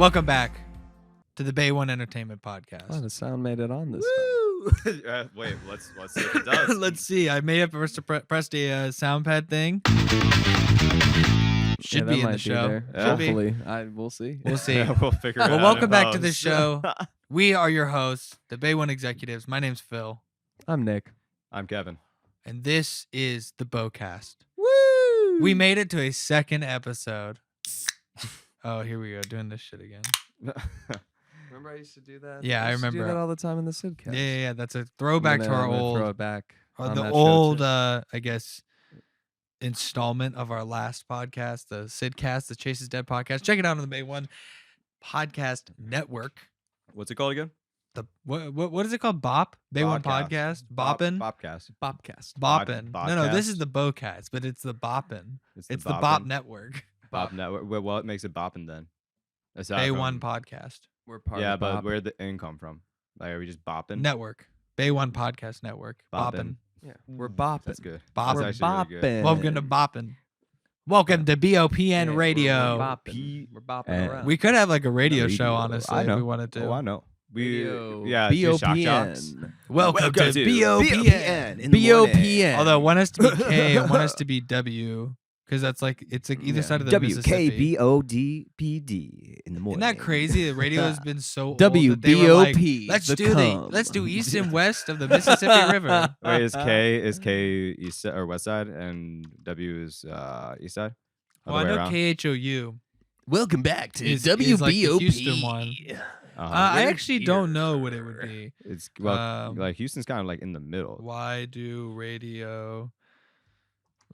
Welcome back to the BOE Entertainment Podcast. Oh, the sound made it on this Wait, let's see if it does. Let's see. I may have pressed a sound pad thing. Should be in the show. Hopefully. We'll see. We'll see. We'll figure it out. Well, welcome in back to post. the show. We are your hosts, the BOE Executives. My name's Phil, I'm Nick. I'm Kevin. and this is the BOCast. Woo! We made it to a second episode. Oh, here we go, doing this shit again. Remember I used to do that? Yeah, I used to do remember. that all the time in the Sidcast. Yeah. That's a throwback to our old, Throw it back. on the that show, old, too. I guess, installment of our last podcast, the Sidcast, the Chase is Dead podcast. Check it out on the BOE Podcast Network. What's it called again? The what is it called? BOP? BOE Podcast? Boppin'? Bopcast. Bobcast. Boppin'. No, this Podcast. is the BOCast, but it's the Boppin'. It's the boppin'. BOP Network. Bop Network. Well, what makes it bopping then? Aside BOE from- Podcast We're part Yeah, of but Bob. where'd the N come from? Like, are we just bopping? Network. BOE Podcast Network. Boppin'. Boppin'. Yeah, we're bopping. That's good. Boppin'. That's We're actually really good. bopping. Welcome to Boppin'. Welcome to BOPN Yeah, Radio. We're bopping. We're bopping and around. We could have like a radio Radio. show, honestly, I if know. we wanted to. Oh, I know. Radio. Yeah, just shock jocks. BOPN. Welcome to BOPN. in the morning. BOPN. Although one has to be K and one has to be W, because that's like it's like either side of the Mississippi. WKBODPD in the morning. Isn't that crazy? The radio has been so old that they were like, WBOP. let's do east and west of the Mississippi River. Wait, is K east side or west side, and W is east side? Well, Other I way know around? KHOU Welcome back to is WBOP. like the Houston one. Uh-huh. I actually don't know what it would be. It's like Houston's kind of like in the middle. Why do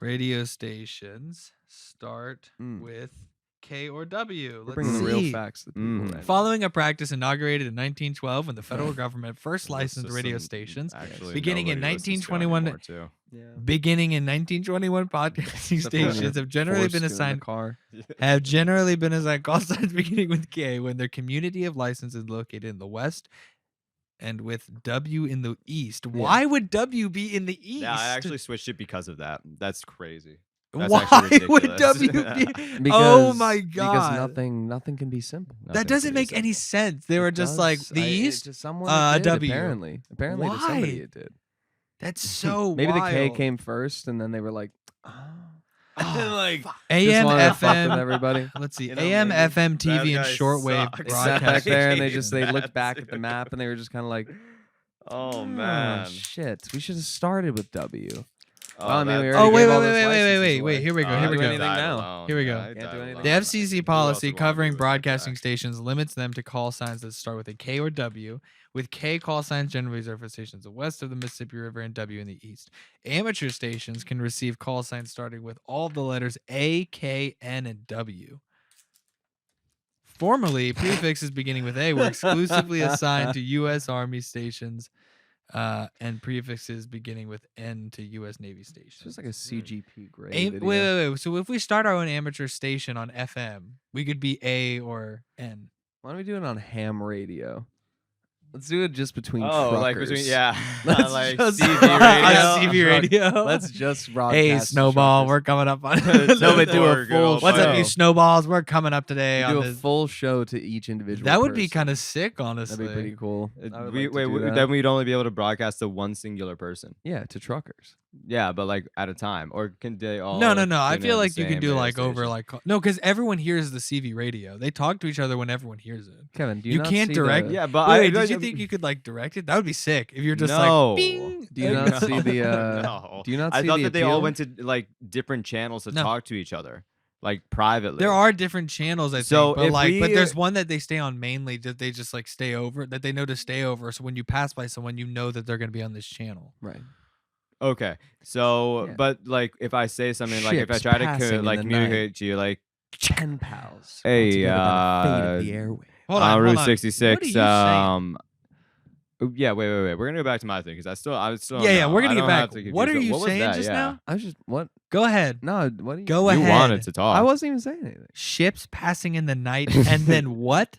radio stations start Mm. with K or W? We're Let's bringing the see. real facts to people. Mhm. Right? Following a practice inaugurated in 1912 when the federal government first licensed radio stations, beginning in 1921 Yeah. beginning in 1921, podcasting stations have generally been assigned car. call signs beginning with K when their community of license is located in the west and with W in the east. Why would W be in the east? Yeah, I actually switched it because of that. That's crazy. That's Why actually would ridiculous. W be? Because, Oh my Because God. nothing can be simple. That doesn't make any sense. They were just like the east. To someone uh, it did, W. Apparently to somebody Why? it did. That's so Maybe the K wild. came first, and then they were like, Oh, like AM, just wanted to fuck with FM. everybody. Let's see. You know, AM, maybe FM, that TV, and guy shortwave sucks. Sat broadcast. back there, and they That looked back at the too. map, and they were just kind of like, Oh man. shit, we should have started with W. Oh, Well, I mean, we that's- already Oh, wait, gave wait, all wait, those wait, licenses wait. away. Here we go. Can't Here we do go. anything now. Here we go. Yeah, Can't do anything. The Who FCC else policy would wanna covering do it? broadcasting Back. stations limits them to call signs that start with a K or W, with K call signs generally reserved for stations west of the Mississippi River and W in the east. Amateur stations can receive call signs starting with all of the letters A, K, N, and W. Formerly, prefixes beginning with A were exclusively assigned to U.S. Army stations, and prefixes beginning with N to U.S. Navy stations. It's just like a CGP grade. Wait, video. wait. So if we start our own amateur station on FM, we could be A or N. Why don't we do it on ham radio? Let's do it just between Oh, like truckers. between Let's like just- CB On radio. CB radio. Let's just broadcast. Hey, to Snowball, truckers. we're coming up on. No, but do a Good full old What's up, show. you snowballs? We're coming up today do on a this. full show to each individual. That would be person. kind of sick, honestly. That'd be pretty cool. I would like to do that. Then we'd only be able to broadcast to one singular person. Yeah, to truckers. Yeah, but like at a time, or can they all? No. I tune in feel at like the you can same do radio like over station? like no, because everyone hears the CV radio. They talk to each other when everyone hears it. Kevin, do You not can't see direct- The, Yeah, but Wait, I did you think you could like direct it? That would be sick if you're just No. like. Bing, Do you not see the? No. Do you not I see thought the that they all appeal? went to like different channels to No. talk to each other, like privately. There are different channels, I think, So but if like, but we- there's one that they stay on mainly that they just like stay over, that they know to stay over. So when you pass by someone, you know that they're going to be on this channel. Right. Okay, so Yeah. but like if I say something, like if I Ships try to passing in like the communicate to you, like Pen pals. Hey, all together by the fate of the airway. Hold on, Route hold on. 66. What are you saying? Yeah, wait. We're gonna go back to my thing because I still Yeah, don't we're know. gonna I get don't back. have to What are confuse you it. What was saying that? just Yeah. now? I was just what? Go ahead. No, what? Are you, Go You ahead. wanted to talk. I wasn't even saying anything. Ships passing in the night, and then what?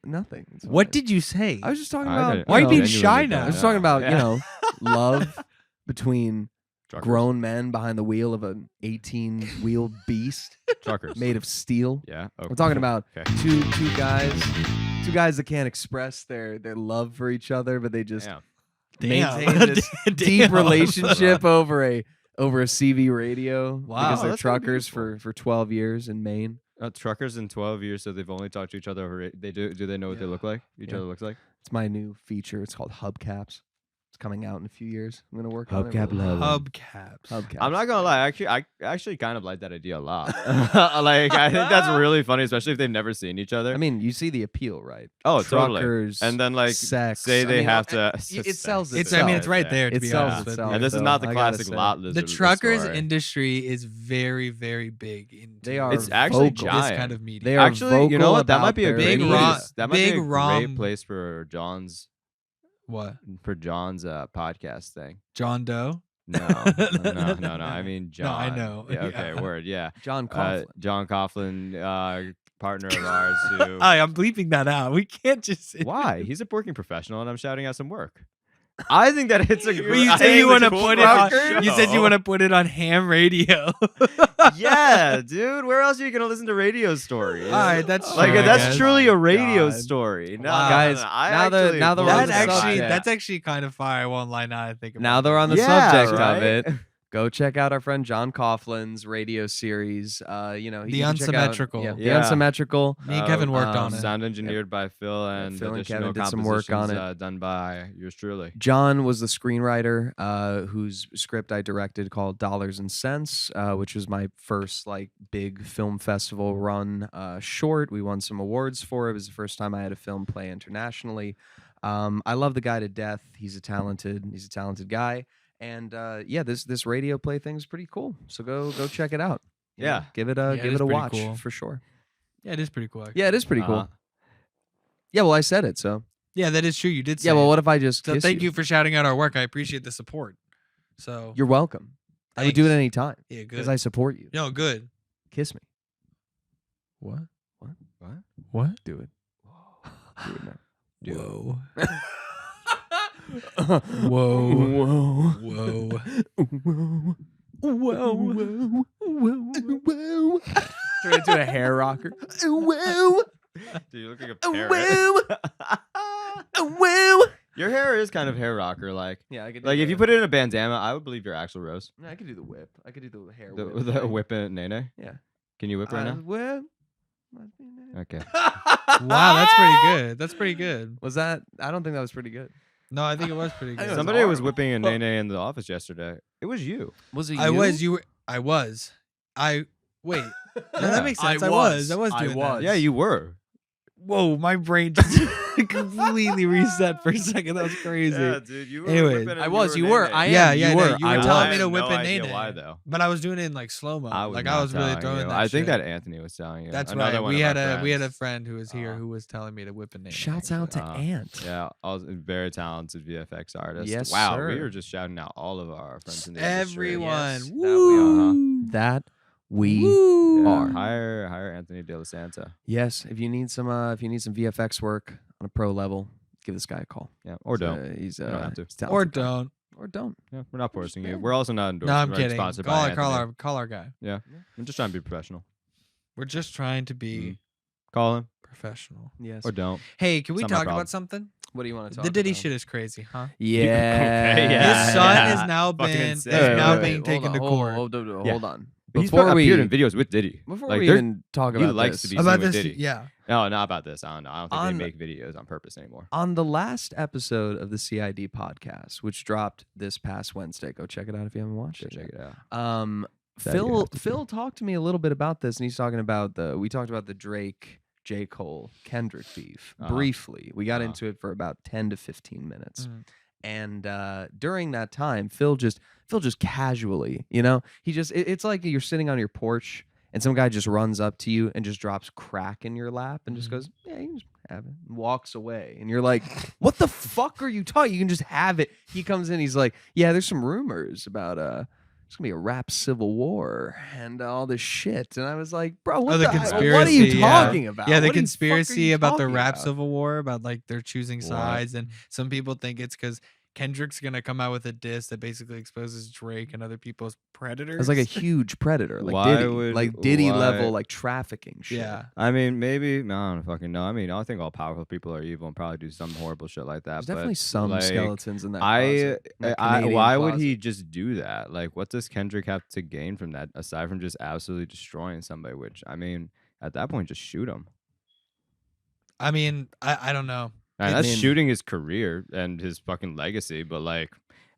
Nothing. It's What fine. did you say? I was just talking I about? didn't- Why are you know, being genuinely shy don't now? I was talking about Yeah. love between Truckers. grown men behind the wheel of an 18-wheel beast Truckers. made of steel. Yeah. Oh, We're talking about okay. two guys that can't express their love for each other, but they just Damn. maintain this deep relationship over a CV radio Wow. because they're That's kinda truckers beautiful. for 12 years in Maine. Truckers in 12 years, so they've only talked to each other over. They do they know what they look like? Each Yeah. other looks like? It's my new feature. It's called Hubcaps. It's coming out in a few years. I'm gonna work on it. Hubcap love. Hubcaps. Hubcaps. I'm not gonna lie. I actually kind of like that idea a lot. Like, I think that's really funny, especially if they've never seen each other. I mean, you see the appeal, right? Oh, totally. Truckers, And then, like, sex. say I they mean, have to. it sells It's itself. right there. To It be sells honest with itself. you. And this is So, not the I gotta classic say. lot The lizard. truckers story. industry is very, very big into They are It's actually vocal. this giant. kind of media. They are Actually, you know vocal what? That might about be a their great Big place. rom- That might be big a rom- great place for John's What? podcast thing. John Doe? No. I mean John. No, I know. Yeah, okay, Yeah. word. Yeah. John Coughlin. John Coughlin, partner of ours. Who? I'm bleeping that out. We can't just. Why? He's a working professional, and I'm shouting out some work. I think that it's a. Well, you said you want to put it on. You said you want to. to put it on ham radio. Yeah, dude. Where else are you gonna listen to radio stories? All right, that's Like true, I that's guess. truly a radio God. story. No, Wow. Guys, I now that- actually now that we're love on That the that. actually, subject. that's actually kind of fire. I won't lie. Now I think about Now it. they're on the Yeah, subject right? of it. Go check out our friend John Coughlin's radio series. You know, The you can check out- Unsymmetrical. Yeah, the Yeah. Unsymmetrical. Me and Kevin worked on it. Sound engineered by Phil, and Phil and additional Kevin did some work on compositions, done by yours truly. John was the screenwriter whose script I directed called Dollars and Cents, which was my first like big film festival run short. We won some awards for it. It was the first time I had a film play internationally. I love the guy to death. He's a talented guy. And yeah, this radio play thing is pretty cool. So go check it out. You know, Yeah. give it Yeah, a it give is it a pretty watch cool. for sure. Yeah, it is pretty cool. Actually. Yeah, it is pretty Uh-huh. cool. Yeah, well, I said it, so Yeah, that is true. You did say yeah. Well, it. what if I just So kiss thank you for shouting out our work. I appreciate the support. So You're welcome. I would do it Thanks. anytime yeah, good. because I support you. No, good. Kiss me. What? What? What? Do it. Do it now. Whoa. Whoa. Whoa. Whoa. Whoa. Whoa. Whoa. Turn into a hair rocker. Whoa. Dude, you look like a parrot. Whoa. Your hair is kind of hair rocker like. Yeah, I could. Like if you put it in a bandana, I would believe you're Axl Rose. I could do the whip. I could do the hair The, whip. the whip and Nene. Yeah. Can you whip right now? Whip. Okay. Wow, that's pretty good. That's pretty good. Was that? I don't think that was pretty good. No, I think it was pretty I good. think it Somebody was horrible. whipping a Nene in the office yesterday. It was you. Was it? I was. You were. I was. I. Wait. No, that makes sense. I was doing that. Yeah, you were. Whoa, my brain just completely reset for a second. That was crazy. Yeah, dude. You were. Anyways, whipping I and was. You were were. Nene. I am. Yeah, You yeah, no, were. you I were was. telling me I to have whip no a idea Nene. why though. But I was doing it in like slow mo. I was Like not I was really telling throwing you. that. I think shit. that Anthony was telling you. That's Another right. one We of had my a friends. friend who was here who was telling me to whip a Nene. Shouts out to actually. Ant. Yeah, also very talented VFX artist. Yes, wow, sir. we were just shouting out all of our friends in the industry. Everyone. Yes, Woo. That we Woo. Yeah, are. hire Anthony De La Santa. Yes. If you need some VFX work on a pro level, give this guy a call. Yeah, or He's, don't. He's don't have to. he's Or talented guy. don't. Or don't. Yeah, we're not forcing you. Understand. We're also not endorsed. No, I'm we're kidding. Sponsored Call by our Anthony. guy. Yeah, I'm just trying to be professional. We're just trying to be Call him professional. Yes. or don't. Hey, can we It's not my talk problem. about something? What do you want to talk The Diddy about? shit is crazy, huh? Yeah. Okay, yeah. His son yeah. is now Fucking been insane. is Wait, now wait, being taken to court. Hold Yeah. on. He's Before we appeared in videos with Diddy. before Like, we they're- even talk he about likes this, to be About seen with this, Diddy. yeah. No, not about this. I don't know. I don't think On- they make videos on purpose anymore. on the last episode of the CID podcast, which dropped this past Wednesday, go check it out if you haven't watched Go it. check yet. it out. That you Phil have to Phil talked to me a little bit about this, and he's talking about we talked about the Drake, J. Cole, Kendrick beef briefly. We got into it for about 10 to 15 minutes. Mhm. And during that time, Phil just casually, it's like you're sitting on your porch and some guy just runs up to you and just drops crack in your lap and just Mhm. goes, yeah, you can just have it, and walks away. And you're like, what the fuck are you talking? You can just have it. He comes in, he's like, yeah, there's some rumors about there's gonna be a rap civil war and all this shit. And I was like, bro, what Oh, the what are you conspiracy, yeah. talking about? Yeah, the What the fuck are conspiracy you about the talking rap about? civil war, about like they're choosing What? sides, and some people think it's because Kendrick's gonna come out with a diss that basically exposes Drake and other people's predators. It's like a huge predator, like Why Diddy, would- like Diddy why- level, like trafficking shit. yeah. I mean, maybe I don't fucking know. I mean, I think all powerful people are evil and probably do some horrible shit like that. There's but, definitely some like, skeletons in that closet, in that Canadian why would closet. he just do that? Like, what does Kendrick have to gain from that aside from just absolutely destroying somebody? Which I mean, at that point, just shoot him. I mean, I don't know. And I that's mean- shooting his career and his fucking legacy. But like,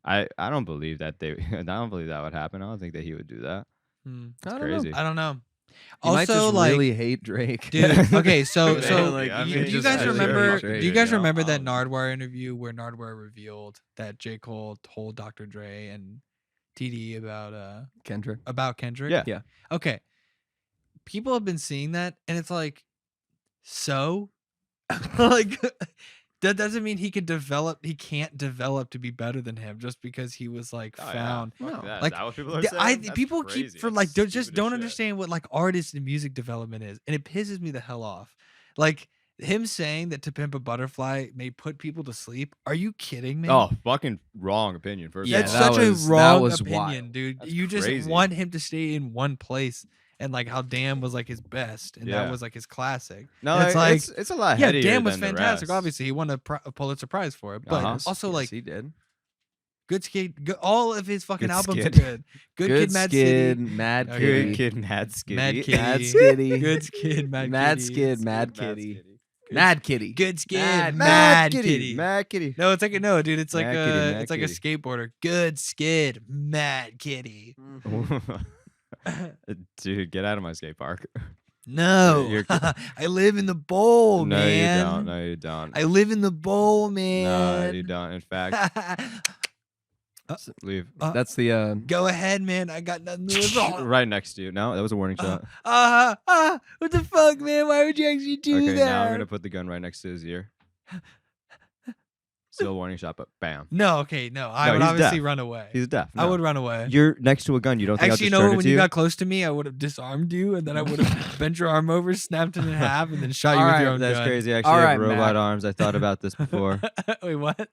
I don't believe that I don't believe that would happen. I don't think that he would do that. Hmm. It's I don't know. crazy. I don't know. He might Also, just like, really hate Drake. dude. Okay, so Man, so like, I you, mean, do you just guys as remember? Drake, Do you guys you know, remember that um, Nardwuar interview where Nardwuar revealed that J. Cole told Dr. Dre and TD Kendrick. about Kendrick? Yeah. Yeah. Okay. People have been seeing that, and it's like, so, like, that doesn't mean he can develop. He can't develop to be better than him just because he was like Oh, yeah. found. Fuck No. that. Is Like, that what people are The- saying? That's people crazy. keep for That's like stupid just as don't shit. understand what like artist and music development is, and it pisses me the hell off. Like him saying that "To Pimp a Butterfly" may put people to sleep. Are you kidding me? Oh, fucking wrong opinion. First Yeah, that's of all. such was- a that wrong was opinion, wild. dude. That's You just crazy. want him to stay in one place, and like how "Damn" was like his best, and Yeah. that was like his classic. No, And it's like, it's a lot yeah, headier "Damn" was than the fantastic. rest. Obviously, he won a Pulitzer Prize for it, but Uh-huh. also Yes, like he did. "Good Skid," all of his fucking Good albums Skid. are good. Good Kid, Mad Skid, City. Mad Okay. Kitty. Good kid, mad skitty. Mad Mad Kitty. Skitty. Good Skid, Mad Mad Kitty. Skid, Mad Good, Kitty. skitty. Mad Kitty. Good Skid, Mad- Mad Kitty. Mad kitty. No, it's like no, dude. It's like Mad a Kitty, Mad it's like a Kitty. skateboarder. Good Skid, Mad Kitty. Dude, get out of my skate park. No, You're- I live in the bowl, no, man. you don't. No, you don't. I live in the bowl, No, man. you don't. In fact, leave. That's the Go ahead, man. I got nothing to lose. Right next to you. No, that was a warning shot. What the fuck, man? Why would you actually do Okay, that? now I'm gonna put the gun right next to his ear. Still a warning shot, but bam. No, okay, no. I No, would he's obviously deaf. run away. He's deaf. I No. would run away. You're next to a gun. You don't think Actually, you I'll know just what? turn When it to you you? got close to me, I would have disarmed you, and then I would have bent your arm over, snapped it in half, and then shot you All with right, your own That's gun. crazy. I actually All have right, robot Mac. arms. I thought about this before. Wait, what?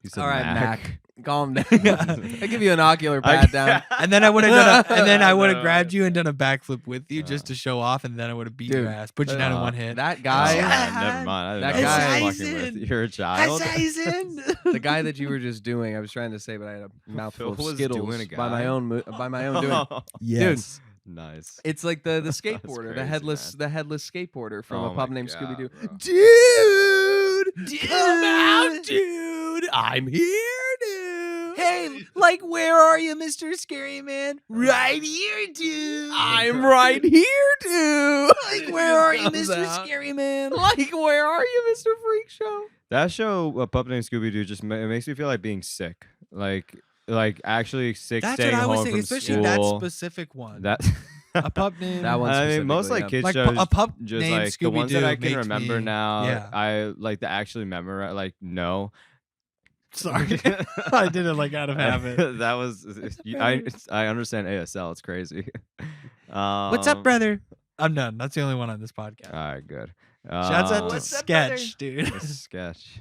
You said all right, Mac. Mac. Calm down. I give you an ocular pat down. And then I would have done, and then I would have No. grabbed you and done a backflip with you just to show off, and then I would have beat your Dude, ass, put you down in one hit. That Oh, guy, never mind. I That didn't know guy- what I was fucking with. You're a child. the guy that you were just doing, I was trying to say, but I had a mouthful Phil of was Skittles doing a by my guy. own doing. Yes. Nice. It's like the That's skateboarder, the crazy, headless man. the headless skateboarder from Oh a pub my named God, Scooby Doo. bro. Dude, come out, dude! I'm here, dude. Hey, like, where are you, Mr. Scary Man? Right here, dude. I'm right here, dude. Like, where are you, Comes Mr. out. Scary Man? Like, where are you, Mr. Freak Show? That show, A Pup Named Scooby Doo, just it makes me feel like being sick. Like actually sick, That's staying what I was home thinking, from especially that school. specific one. That A pup named. That one I mean, most specifically, like kids Like shows, a pup just named like the ones that I Scooby-Doo can makes remember me- now. yeah. I like to actually memorize. Like no, Sorry, I did it like out of habit. that was I understand ASL. It's crazy. What's up, brother? I'm done. That's the only one on this podcast. All right, good. Shouts out to What's up, brother? Sketch, dude. a sketch.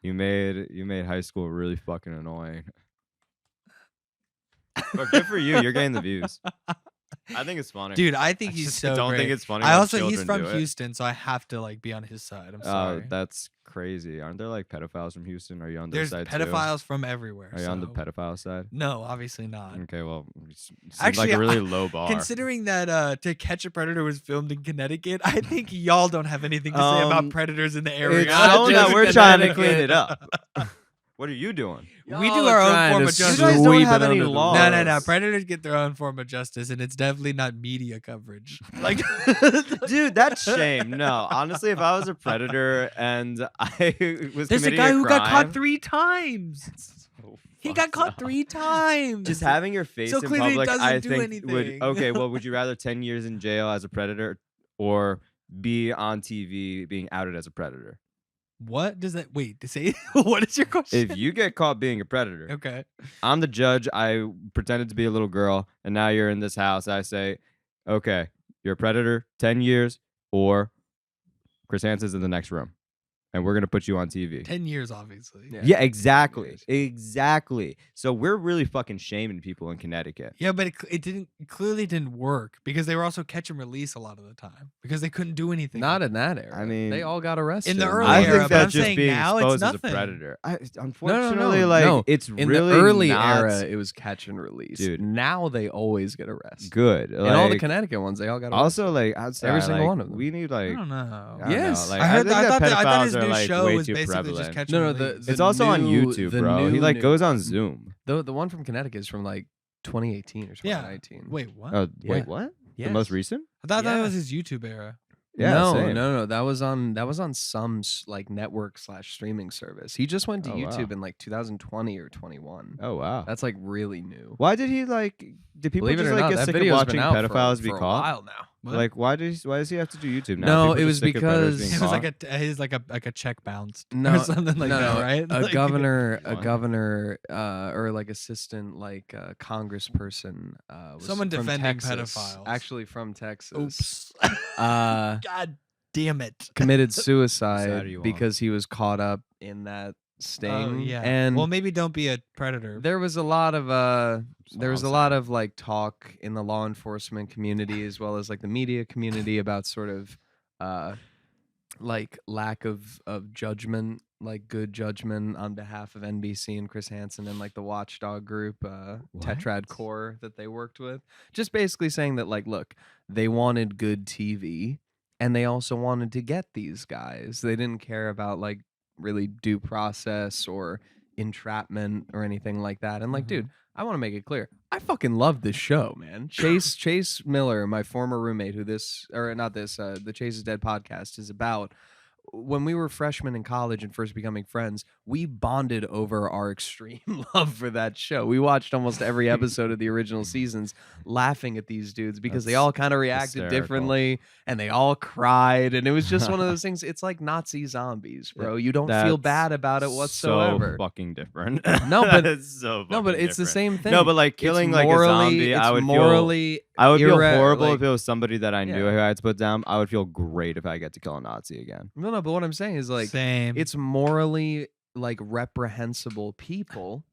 You made high school really fucking annoying. But good for you. You're getting the views. I think it's funny. Dude, I think I he's just so don't great. think it's funny. I when also he's children from do it. Houston, so I have to like be on his side. I'm Oh, sorry. that's crazy. Aren't there like pedophiles from Houston? Are you on There's their side pedophiles from everywhere. too? Are you on the so- pedophile side? No, obviously not. Okay, well, it seems Actually, like a really low bar. Considering that To Catch a Predator was filmed in Connecticut, I think y'all don't have anything to say about predators in the area. It's not shown that just we're trying to Connecticut. clean it up. What are you doing? We do our own form of justice. You guys don't Sweep have it any under the laws. No, rug. Predators get their own form of justice, and it's definitely not media coverage. Like, Dude, that's shame. No, honestly, if I was a predator and I was there's a committing guy who got crime- caught 3 times. So He got fucked caught up. 3 times. Just having your face So in clearly it public, doesn't I do think would anything. okay. Well, would you rather 10 years in jail as a predator or be on TV being outed as a predator? What does that? Wait, to say what is your question? If you get caught being a predator, Okay. I'm the judge. I pretended to be a little girl, and now you're in this house. I say, okay, you're a predator, 10 years, or Chris Hansen's in the next room. and we're gonna put you on TV. 10 years, obviously. Yeah, exactly. Exactly. So we're really fucking shaming people in Connecticut. Yeah, but it clearly didn't work because they were also catch and release a lot of the time because they couldn't do anything. Not in that era. I mean, they all got arrested. in the early I era, think but that's I'm just saying being now it's exposed as a nothing. predator. No, Unfortunately, no, like no. it's in really the early not era, it was catch and release. Dude. Now they always get arrested. good. And all the Like, Connecticut ones, they all got arrested. also, like outside, Every single like, one of them. we need I like don't know. I don't Yes. know, like, I heard. think I thought pedophiles his are, new like, show way was too basically prevalent. just catch No, and no, release. It's also on new- YouTube, the bro. He new- like goes on Zoom. The one from Connecticut is from like 2018 or Yeah. 2019. Wait, what? Oh, Yeah. wait, what? Yes. The most recent? I thought that yeah. was his YouTube era. Yeah, no, same. no, that was on some like network / streaming service. He just went to Oh, wow. YouTube in like 2020 or 21. Oh wow. That's like really new. Why did he like? Did people Believe it just or like not, get that sick of video's watching been out pedophiles for, be for a caught? while now. What? Like, why does he have to do YouTube now? No, People it just was sick of predators because- being It was caught? like a check bounced No, or something like no, that, no. right? A Like- governor, What? or like assistant, like congressperson, was Someone from defending Texas, pedophiles. actually from Texas. Oops. God damn it. committed Side suicide you on. because he was caught up in that sting. Oh, yeah. And well, maybe don't be a predator. there was a lot of there was a awesome. lot of like talk in the law enforcement community as well as like the media community about sort of like lack of judgment, like good judgment on behalf of NBC and Chris Hansen and like the Watchdog group, Tetrad Core that they worked with. Just basically saying that like, look, they wanted good TV and they also wanted to get these guys. They didn't care about like really due process or entrapment or anything like that. And like, dude, I want to make it clear. I fucking love this show, man. Chase Miller, my former roommate, who the Chase is Dead podcast is about. When we were freshmen in college and first becoming friends, we bonded over our extreme love for that show. We watched almost every episode of the original seasons laughing at these dudes because they That's all kind of reacted hysterical. differently and they all cried. And it was just one of those things. It's like Nazi zombies, bro. You don't feel That's bad about it whatsoever. So fucking different. No, but- it's so No, but fucking it's the different. same thing. No, but like It's killing like a morally- zombie, it's I would morally feel irre- horrible like- if it was somebody that I knew Yeah. who I had to put down. I would feel great if I get to kill a Nazi again. No, but what I'm saying is like Same. it's morally like reprehensible people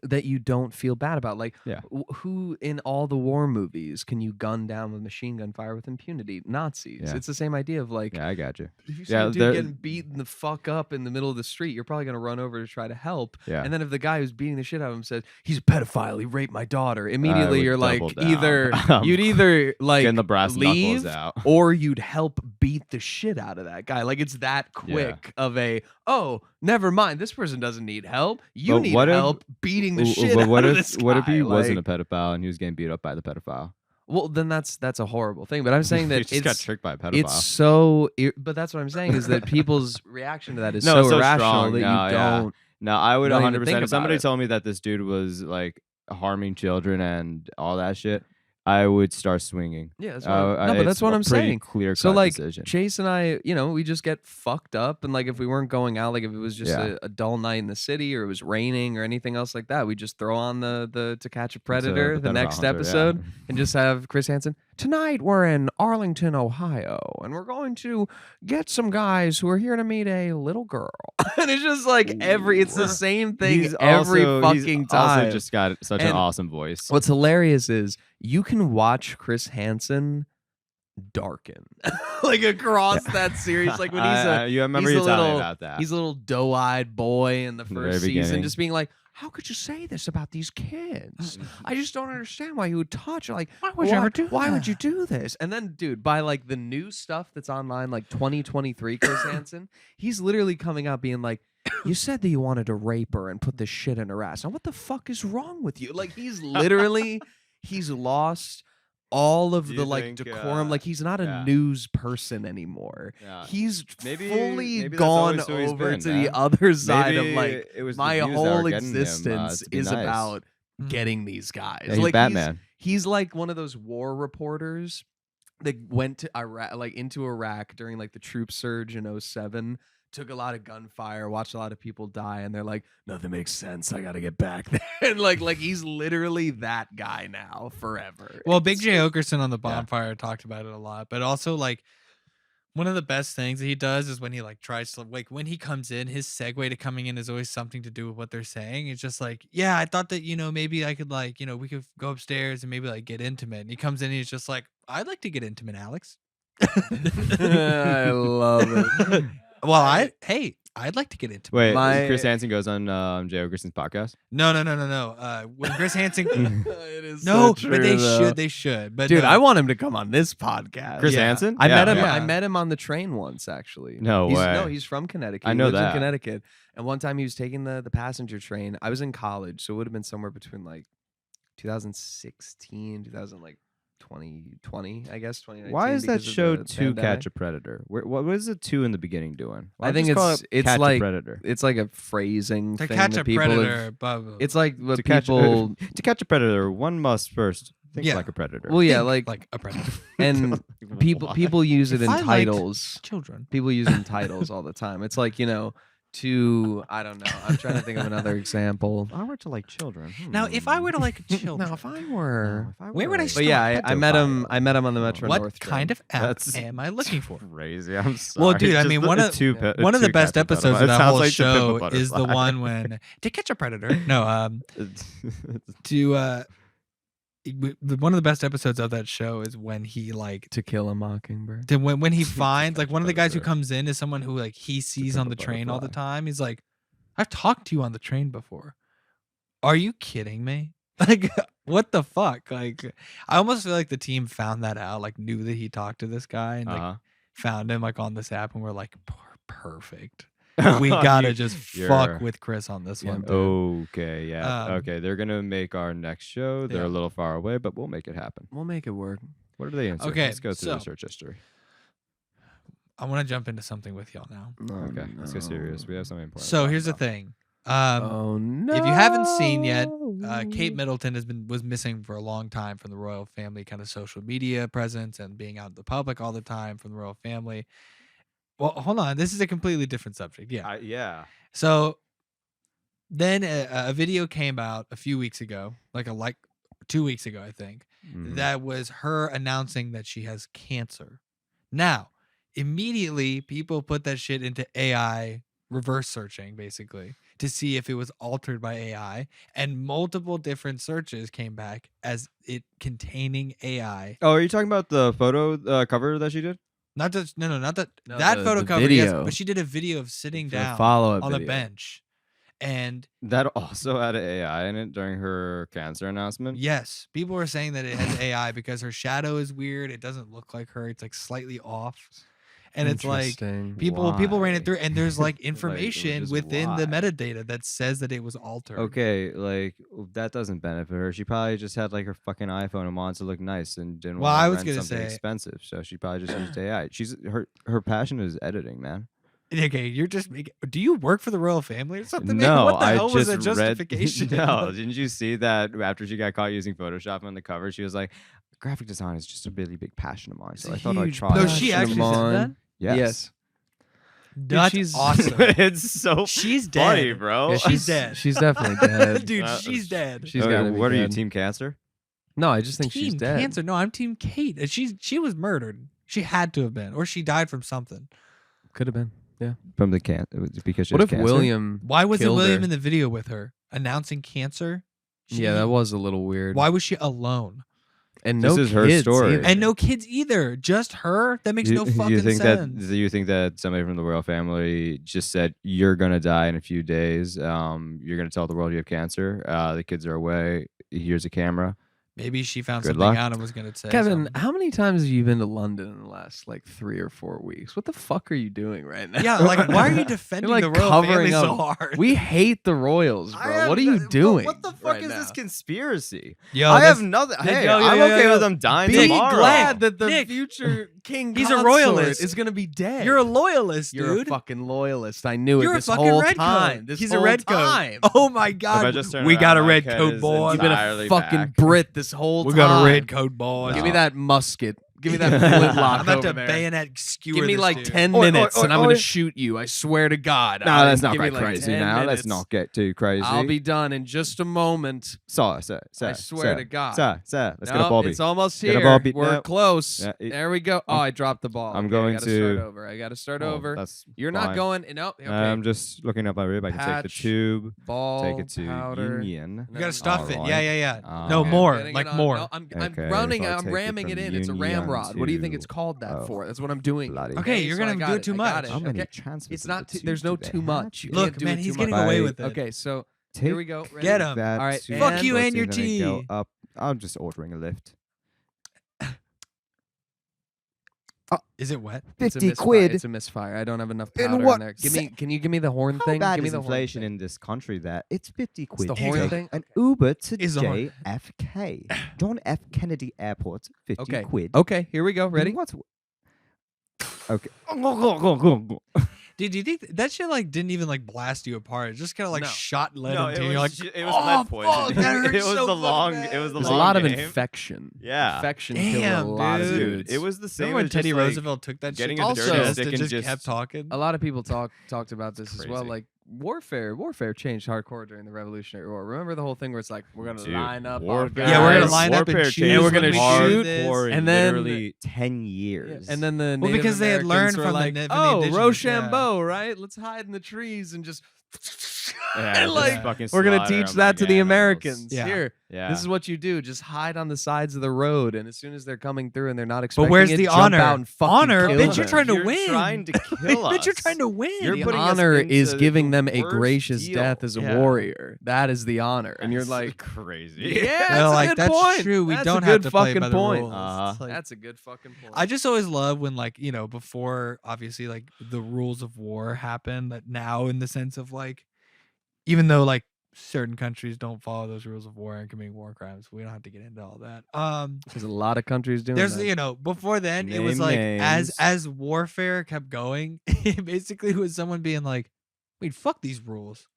that you don't feel bad about. Like, Yeah. who in all the war movies can you gun down with machine gun fire with impunity? Nazis. Yeah. It's the same idea of like, Yeah, I got you. if you see Yeah, a dude they're- getting beaten the fuck up in the middle of the street, you're probably gonna run over to try to help. Yeah. And then if the guy who's beating the shit out of him says he's a pedophile, he raped my daughter, immediately would you're like, double down. either you'd either like Getting the brass leave knuckles out. or you'd help beat the shit out of that guy. Like it's that quick of a, oh, never mind, this person doesn't need help. You But need what if- help beating the shit But out what of if this guy. what if he wasn't Like, a pedophile and he was getting beat up by the pedophile? well, then that's a horrible thing. But I'm saying He that just got it's tricked by a pedophile. it's so. But that's what I'm saying is that people's reaction to that is No, so it's so irrational strong. that No, you yeah. don't. No, I would don't even 100%. think If somebody about it. told me that this dude was like harming children and all that shit, I would start swinging. Yeah, that's what no, but that's what I'm saying. Clear So like decision. Chase and I, we just get fucked up, and like if we weren't going out, like if it was just Yeah. a dull night in the city or it was raining or anything else like that, we just throw on the To Catch a Predator, the Pedophile next Hunter, yeah. episode, and just have Chris Hansen. Tonight we're in Arlington, Ohio, and we're going to get some guys who are here to meet a little girl. And it's just like it's the same thing He's every also- he's fucking time. Also, just got such an And awesome voice. What's hilarious is you can watch Chris Hansen darken like across that series. Like when you remember he's you a telling me little- about that. he's a little doe-eyed boy in the the very first season, beginning. just being like, how could you say this about these kids? I just don't understand why you would touch. Like, would you ever do why would that?" you do this? And then, dude, by like the new stuff that's online, like 2023, Chris Hansen, he's literally coming out being like, you said that you wanted to rape her and put this shit in her ass. Now, what the fuck is wrong with you? Like, he's literally, he's lost all of Do the you like think, decorum. Like, he's not a yeah. news person anymore. Yeah. He's Maybe- fully maybe that's gone always who he's over been, to man. the other side of Maybe like, it was the my views that whole were getting him, existence to be is nice. about Mm. getting these guys. Yeah, he's like Batman. He's like one of those war reporters that went to Iraq, like into Iraq during like the troop surge in 07, took a lot of gunfire, watched a lot of people die, and they're like, nothing makes sense. I gotta get back there. And like he's literally that guy now forever. Well, Big J It's- Okerson on the Bonfire talked about it a lot, but also like One of the best things that he does is when he like tries to like when he comes in, his segue to coming in is always something to do with what they're saying. It's just like, yeah, I thought that maybe I could like we could go upstairs and maybe like get intimate. And he comes in and he's just like, I'd like to get intimate, Alex. I love it. Well, I'd like to get intimate. Wait, Chris Hansen goes on J.O. Gerson's podcast? No. When Chris Hansen, It is no, so true, but they though. should. They should. But Dude, no. I want him to come on this podcast. Chris Yeah. Hansen? I met him. yeah. I met him on the train once, actually. No He's- way. No, he's from Connecticut. I He know lives that. in Connecticut. And one time he was taking the passenger train. I was in college, so it would have been somewhere between like 2016, 2020, I guess. 2019. Why is that because of show the To pandemic. Catch a Predator? What is the 2 in the beginning doing? Why I think just call it's- it it's Catch like- a Predator. It's like a phrasing to thing catch that a people predator. have- Blah, blah. It's like what To catch, people. to catch a predator, one must first think Yeah. like a predator. Well, yeah, Think like a predator. and people use it If in I liked- titles. Children. People use it in titles all the time. It's like to I don't know. I'm trying to think of another example. I were to like children. Now, if I were to like children, Now, if I were, Where would I a start? but yeah, I met him. pedophile. I met him on the Metro what North. kind train. of app That's- am I looking for? Crazy. I'm sorry. Well, dude, I Just mean, the one of two the best catch a episodes butterfly. of It that sounds whole like to pimp a show is the butterfly. one when to catch a predator. No, one of the best episodes of that show is when he like To Kill a Mockingbird. when he finds like one of the guys who Predator. comes in is someone who like he sees pimp on a the train all the butterfly. time. He's like, I've talked to you on the train before. Are you kidding me? Like, what the fuck? Like, I almost feel like the team found that out, like knew that he talked to this guy and like found him like on this app, and we're like, perfect. We gotta just fuck you're- with Chris on this Yeah, one. dude. Okay, yeah. Um, Okay, they're gonna make our next show. They're yeah. a little far away, but we'll make it happen. We'll make it work. What are they answer? Okay, Let's go through the so- search history. I want to jump into something with y'all now. Okay, let's get serious. We have something important. to So talk here's the about. thing. Oh no! If you haven't seen yet, Kate Middleton was missing for a long time from the royal family kind of social media presence and being out in the public all the time from the royal family. Well, hold on. This is a completely different subject. Yeah. Yeah. So then a video came out a few weeks ago, like 2 weeks ago, I think, Mhm. that was her announcing that she has cancer. Now, immediately people put that shit into AI reverse searching, basically, to see if it was altered by AI, and multiple different searches came back as it containing AI. Oh, are you talking about the photo cover that she did? Not that not that No, that the photo cover, yes, video. but she did a video of sitting For the down follow-up on a video. bench, and That also had AI in it during her cancer announcement. yes, people were saying that it has AI because her shadow is weird. It doesn't look like her. It's like slightly off, and it's like Interesting. people ran it Why? through, and there's like Like, information just within the why? metadata that says that it was altered. Okay, like that doesn't benefit her. She probably just had like her fucking iPhone and wanted to look nice and didn't Well, want to I was rent gonna something say- expensive. So she probably just used AI. She's her passion is editing, man. Okay, you're just making. Do you work for the royal family or something? No, what the I hell just was that read. justification? No, didn't you see that after she got caught using Photoshop on the cover? She was like, "Graphic design is just a really big passion of mine." It's So a I thought I'd huge try. No, it." she passion of actually said that. mine. Yes. Yes. That's she's- awesome. it's so She's funny, dead. bro. Yeah, she's dead. She's definitely dead. Dude, Uh, she's dead. She's Okay, gotta be what are you, dead. Team Cancer? No, I just think Team she's dead. Cancer. No, I'm Team Kate. She was murdered. She had to have been, or she died from something. Could have been. From the because she What has if cancer? William? Why wasn't killed William her? in the video with her announcing cancer? Yeah, that was a little weird. Why was she alone? And This no is her kids story. either. And no kids either. Just her? That makes no fucking think sense. Do you think that somebody from the royal family just said you're gonna die in a few days? You're gonna tell the world you have cancer. The kids are away. Here's a camera. Maybe she found Good something luck. out and was gonna say. Kevin, something. how many times have you been to London in the last like 3 or 4 weeks? What the fuck are you doing right now? Yeah, like why are you defending like, the royal covering family so up. hard? We hate the Royals, bro. What are you doing? What the fuck right is now? this conspiracy? Yo, I that's- have nothing. Nick, Hey, yo, yo, I'm yo, okay yo, with yo. them dying Be tomorrow. glad that the Nick, future king he's a consort royalist. is gonna be dead. You're a loyalist, You're dude. a fucking loyalist. I knew You're it a this fucking whole red time. coat. This He's whole a red time. coat. Oh my If I god. just turn We got a around, my red head coat, is boy. You've been a entirely fucking back. Brit this whole We time. got a red coat, boy. Give me that musket. Give me that flintlock I'm about over to there. bayonet skewer Give me this like dude. 10 Oi, oi, minutes oi, and I'm oi. going to shoot you. I swear to God. No, let's not Give me get like crazy 10 now. Let's minutes. not get too crazy. I'll be done in just a moment. Sir. I swear to God. Sir. Let's get a Nope, bobby. It's almost Get a here. bobby. We're No. close. Yeah, There we go. Oh, I dropped the ball. I'm Okay, going I gotta start to- over. I got to start Oh, over. that's You're not fine. going. No. Okay. I'm just looking up my rib. I can take the Patch, tube, ball, take it to powder. Union. You gotta stuff it. Yeah, Alright. yeah. Ah. No, Okay, more. Getting Like it on- more. No, I'm Okay, running. if I I'm take it ramming it from in. It's a Union ramrod. What do you think it's to- called that oh, for? That's what I'm doing. bloody Okay, hell. you're so I gonna got do it. too I got much. it. How many Okay. transfers It's of not. the There's tube no do they too have much. here? You Look, can't do man, it he's too getting much. away Bye. with it. Okay, so Take here we go. Ready? Get him. that All right, to Fuck you what's and your gonna go tea. up. I'm just ordering a lift. Is it wet? It's a 50 misfire. quid. It's a misfire. I don't have enough In powder what in there. Can you give me the horn How thing? bad Give me is the horn inflation thing. in this country that it's 50 quid the to horn take thing? an Uber to Is the horn- JFK. John F. Kennedy Airport, 50 Okay. quid. Okay, here we go. Ready? What? Okay. Dude, do you think that shit like didn't even like blast you apart? It just kind of like No. shot lead No, into it you. You're like, was ju- it was oh, lead fuck, poisoning. that hurts It was so the fucking long- bad. it was the There's a long lot of game. infection. Yeah. Infection Damn, kills a lot of dude. dudes. It was the same Remember when as Teddy just, like, Roosevelt took that getting shit a to dirty the chest stick and and just kept just- talking? a lot of people talked about this as well. crazy. Like warfare changed hardcore during the Revolutionary War. Remember the whole thing where it's like we're gonna Dude, line up, our warfare- Yeah, we're gonna guys, line up and warfare choose changed and we're gonna hardcore shoot, in and then- literally 10 years. and then the Well, Native because they had learned Americans were from the like, na- from the oh, indigenous, Rochambeau, right? Let's hide in the trees and just yeah, just like, fucking we're gonna slaughter teach 'em that like to the animals. Americans. Yeah. Here, Yeah. this is what you do: just hide on the sides of the road, and as soon as they're coming through and they're not expecting where's it, the jump honor? out and fucking Honor? kill Bitch, them. you're trying to You're win. trying to kill us. Bitch, you're trying to win. You're The putting us honor is into giving the them a worst gracious deal. death as a Yeah. warrior. That is the honor, and you're That's like, crazy. yeah, They're that's like, a good that's point. true. We That's don't a have good to play fucking by the point. rules. Uh-huh. It's like- That's a good fucking point. I just always love when like, before obviously like the rules of war happen, that now in the sense of like, even though like certain countries don't follow those rules of war and commit war crimes, we don't have to get into all that. There's a lot of countries doing There's that. before then it was Name like names. as warfare kept going, it basically was someone being like, wait, fuck these rules.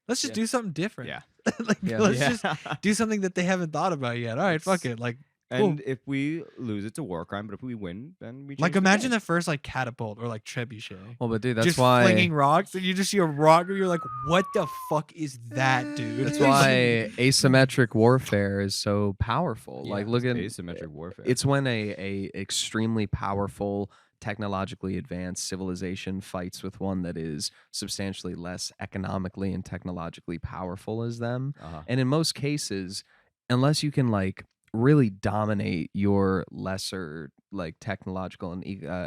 Let's just Yeah. do something different. Yeah. Like Yeah. let's Yeah. just do something that they haven't thought about yet. All right, fuck it. Like And if we lose, it's a war crime. But if we win, then we change the imagine game. the first like catapult or like trebuchet. Well, but dude, that's Just why. flinging rocks, and you just see a rock, and you're like, "What the fuck is that, dude?" That's why asymmetric warfare is so powerful. Yeah, Like, look at asymmetric warfare. It's when a extremely powerful, technologically advanced civilization fights with one that is substantially less economically and technologically powerful as them. uh-huh. And in most cases, unless you can like really dominate your lesser like technological and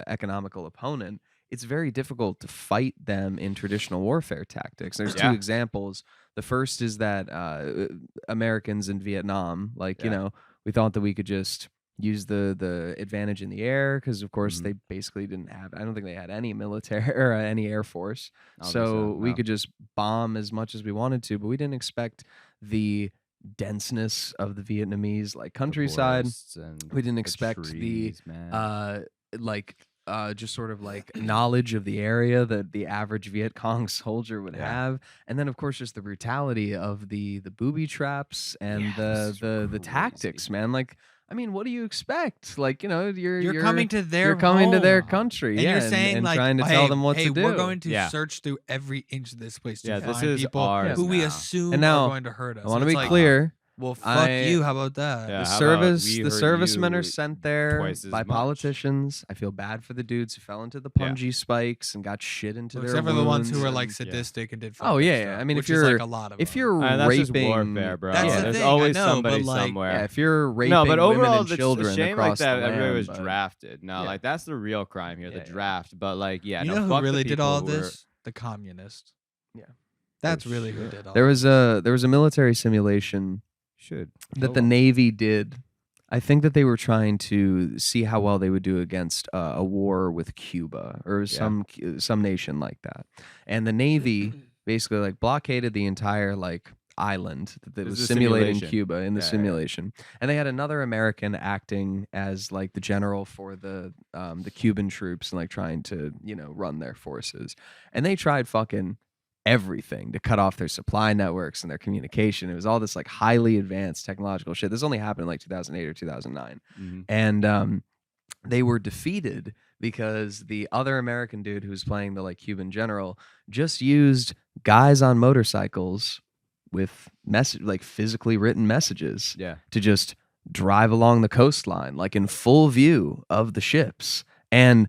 economical opponent, it's very difficult to fight them in traditional warfare tactics. There's two Yeah. examples. The first is that Americans in Vietnam, like, Yeah. we thought that we could just use the advantage in the air because, of course, Mhm. they basically didn't have, I don't think they had any military or any air force. I don't think So we no. could just bomb as much as we wanted to, but we didn't expect the denseness of the Vietnamese like The countryside. forests and We didn't the expect trees, man. Just sort of like knowledge of the area that the average Viet Cong soldier would Yeah. have, and then of course just the brutality of the booby traps and Yeah, the it's the tactics, crazy. man. Like, I mean, what do you expect? Like, you're coming to their you're coming to their home. country, And yeah, you're saying and like, trying to hey, tell them what hey, to do. we're going to Yeah. search through every inch of this place to Yeah, this find is people ours who we now. assume And now, are going to hurt us. I want to It's be like, clear. Well, fuck I- you. How about that? Yeah, The how about service, we the hurt servicemen are you sent there twice as by much? politicians. I feel bad for the dudes who fell into the Yeah. punji spikes and got shit into Well, their except for the ones who wounds were like and- sadistic and did. Oh, fucked yeah, up yeah. stuff, I mean, if which is like you're- a lot of if them. you're that's just raping, warfare, bro. That's the There's thing, I always know, but, somebody like- somewhere. yeah, if you're raping No, but women overall, and it's children a shame across like that the everybody land, was but- drafted. No, Yeah. like that's the real crime here, Yeah, the yeah. draft. But like, yeah, You no, know who fuck the really did all of people who this? The communists. Yeah. That's For really who sure. did all. There this. was a military simulation should that kill the 'em. Navy did. I think that they were trying to see how well they would do against a war with Cuba or some nation like that. And the Navy basically like blockaded the entire like island that This was is a simulating simulation. Cuba in the Yeah, yeah. simulation. And they had another American acting as like the general for the Cuban troops and like trying to, run their forces. And they tried fucking everything to cut off their supply networks and their communication. It was all this like highly advanced technological shit. This only happened in like 2008 or 2009. Mhm. And they were defeated because the other American dude who's playing the like Cuban general just used guys on motorcycles with like physically written messages Yeah. to just drive along the coastline like in full view of the ships. And